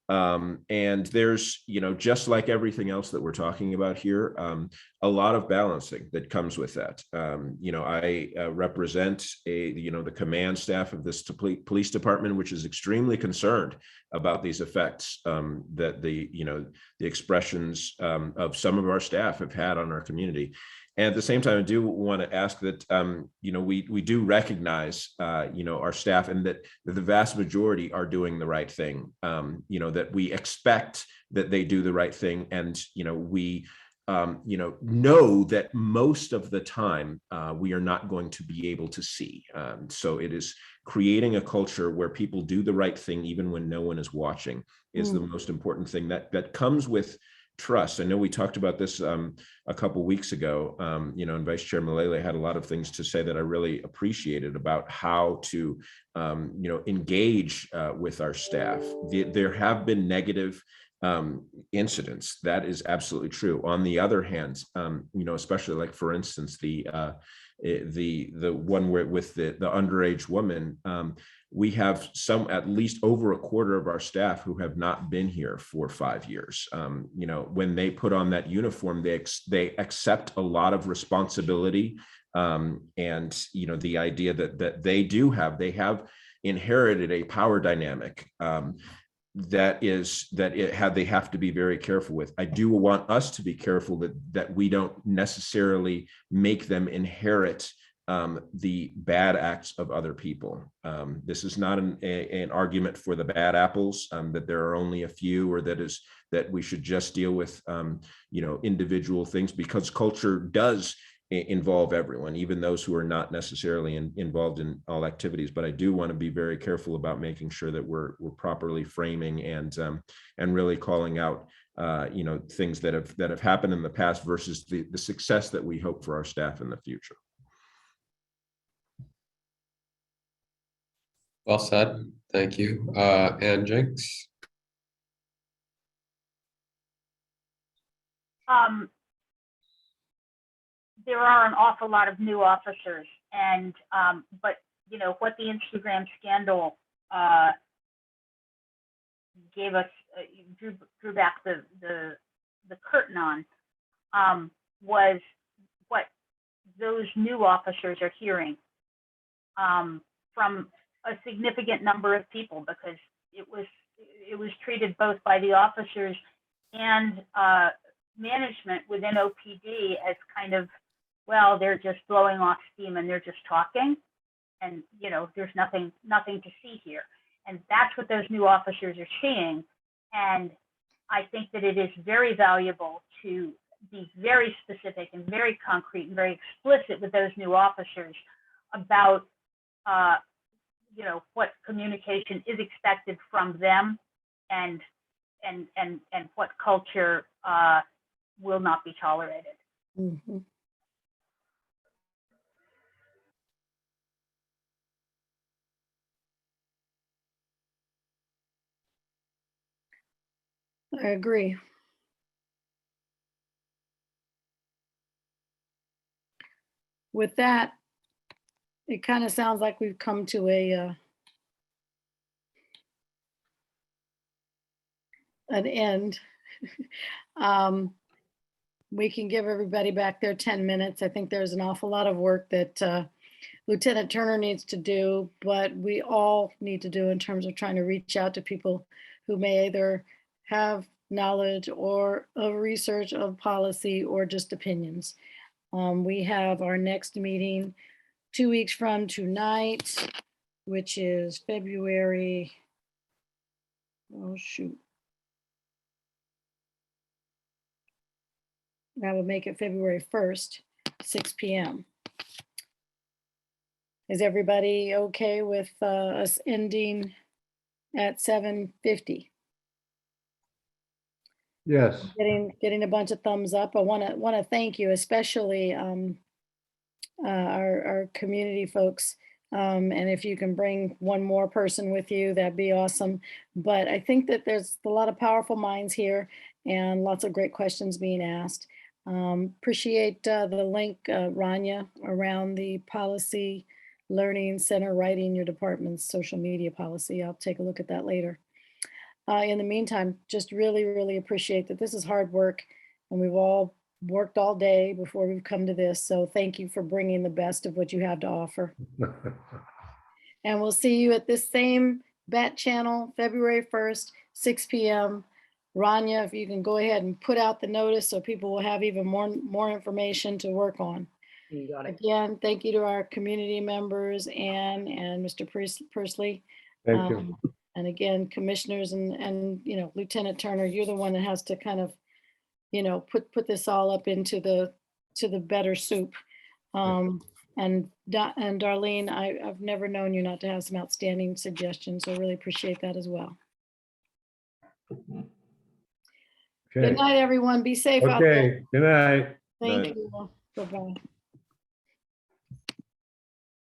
And there's, just like everything else that we're talking about here, a lot of balancing that comes with that. I represent the command staff of this police department, which is extremely concerned about these effects that the expressions of some of our staff have had on our community. And at the same time, I do want to ask that, we do recognize, our staff, and that the vast majority are doing the right thing, that we expect that they do the right thing. And, we, know that most of the time we are not going to be able to see. So it is creating a culture where people do the right thing, even when no one is watching, is the most important thing that comes with trust. I know we talked about this a couple weeks ago, and Vice Chair Malele had a lot of things to say that I really appreciated about how to, engage with our staff. There have been negative incidents. That is absolutely true. On the other hand, especially like, for instance, the one where with the underage woman, we have at least over a quarter of our staff who have not been here for 5 years. When they put on that uniform, they accept a lot of responsibility. And, the idea that they have inherited a power dynamic they have to be very careful with. I do want us to be careful that we don't necessarily make them inherit the bad acts of other people. This is not an argument for the bad apples, that there are only a few, or that we should just deal with individual things, because culture does involve everyone, even those who are not necessarily involved in all activities. But I do want to be very careful about making sure that we're properly framing and really calling out things that have happened in the past versus the success that we hope for our staff in the future. Well said. Thank you. Ann Jenks. There are an awful lot of new officers, and but what the Instagram scandal gave us, drew back the curtain on, was what those new officers are hearing from a significant number of people, because it was treated both by the officers and management within OPD as kind of, well, they're just blowing off steam and they're just talking, and there's nothing to see here. And that's what those new officers are seeing. And I think that it is very valuable to be very specific and very concrete and very explicit with those new officers about what communication is expected from them, and what culture will not be tolerated. Mm-hmm. I agree. With that, it kind of sounds like we've come to an end. We can give everybody back their 10 minutes. I think there's an awful lot of work that Lieutenant Turner needs to do, but we all need to do in terms of trying to reach out to people who may either have knowledge or of research of policy or just opinions. We have our next meeting 2 weeks from tonight, which is February, oh shoot. That would make it February 1st, 6 p.m. Is everybody okay with us ending at 7:50? Yes. Getting a bunch of thumbs up. I want to thank you, especially our community folks. And if you can bring one more person with you, that'd be awesome. But I think that there's a lot of powerful minds here and lots of great questions being asked. Appreciate the link, Rania, around the policy learning center writing your department's social media policy. I'll take a look at that later. In the meantime, just really, really appreciate that this is hard work and we've all worked all day before we've come to this. So thank you for bringing the best of what you have to offer. And we'll see you at this same BAT channel, February 1st, 6 p.m. Rania, if you can go ahead and put out the notice so people will have even more information to work on. You got it. Again, thank you to our community members, Ann and Mr. Persley. Thank you. And again, commissioners and you know, Lieutenant Turner, you're the one that has to kind of, you know, put this all up into the better soup. And Darlene, I've never known you not to have some outstanding suggestions, so really appreciate that as well. Okay. Good night, everyone. Be safe out there. Okay. Good night. Thank Night. you. Bye-bye.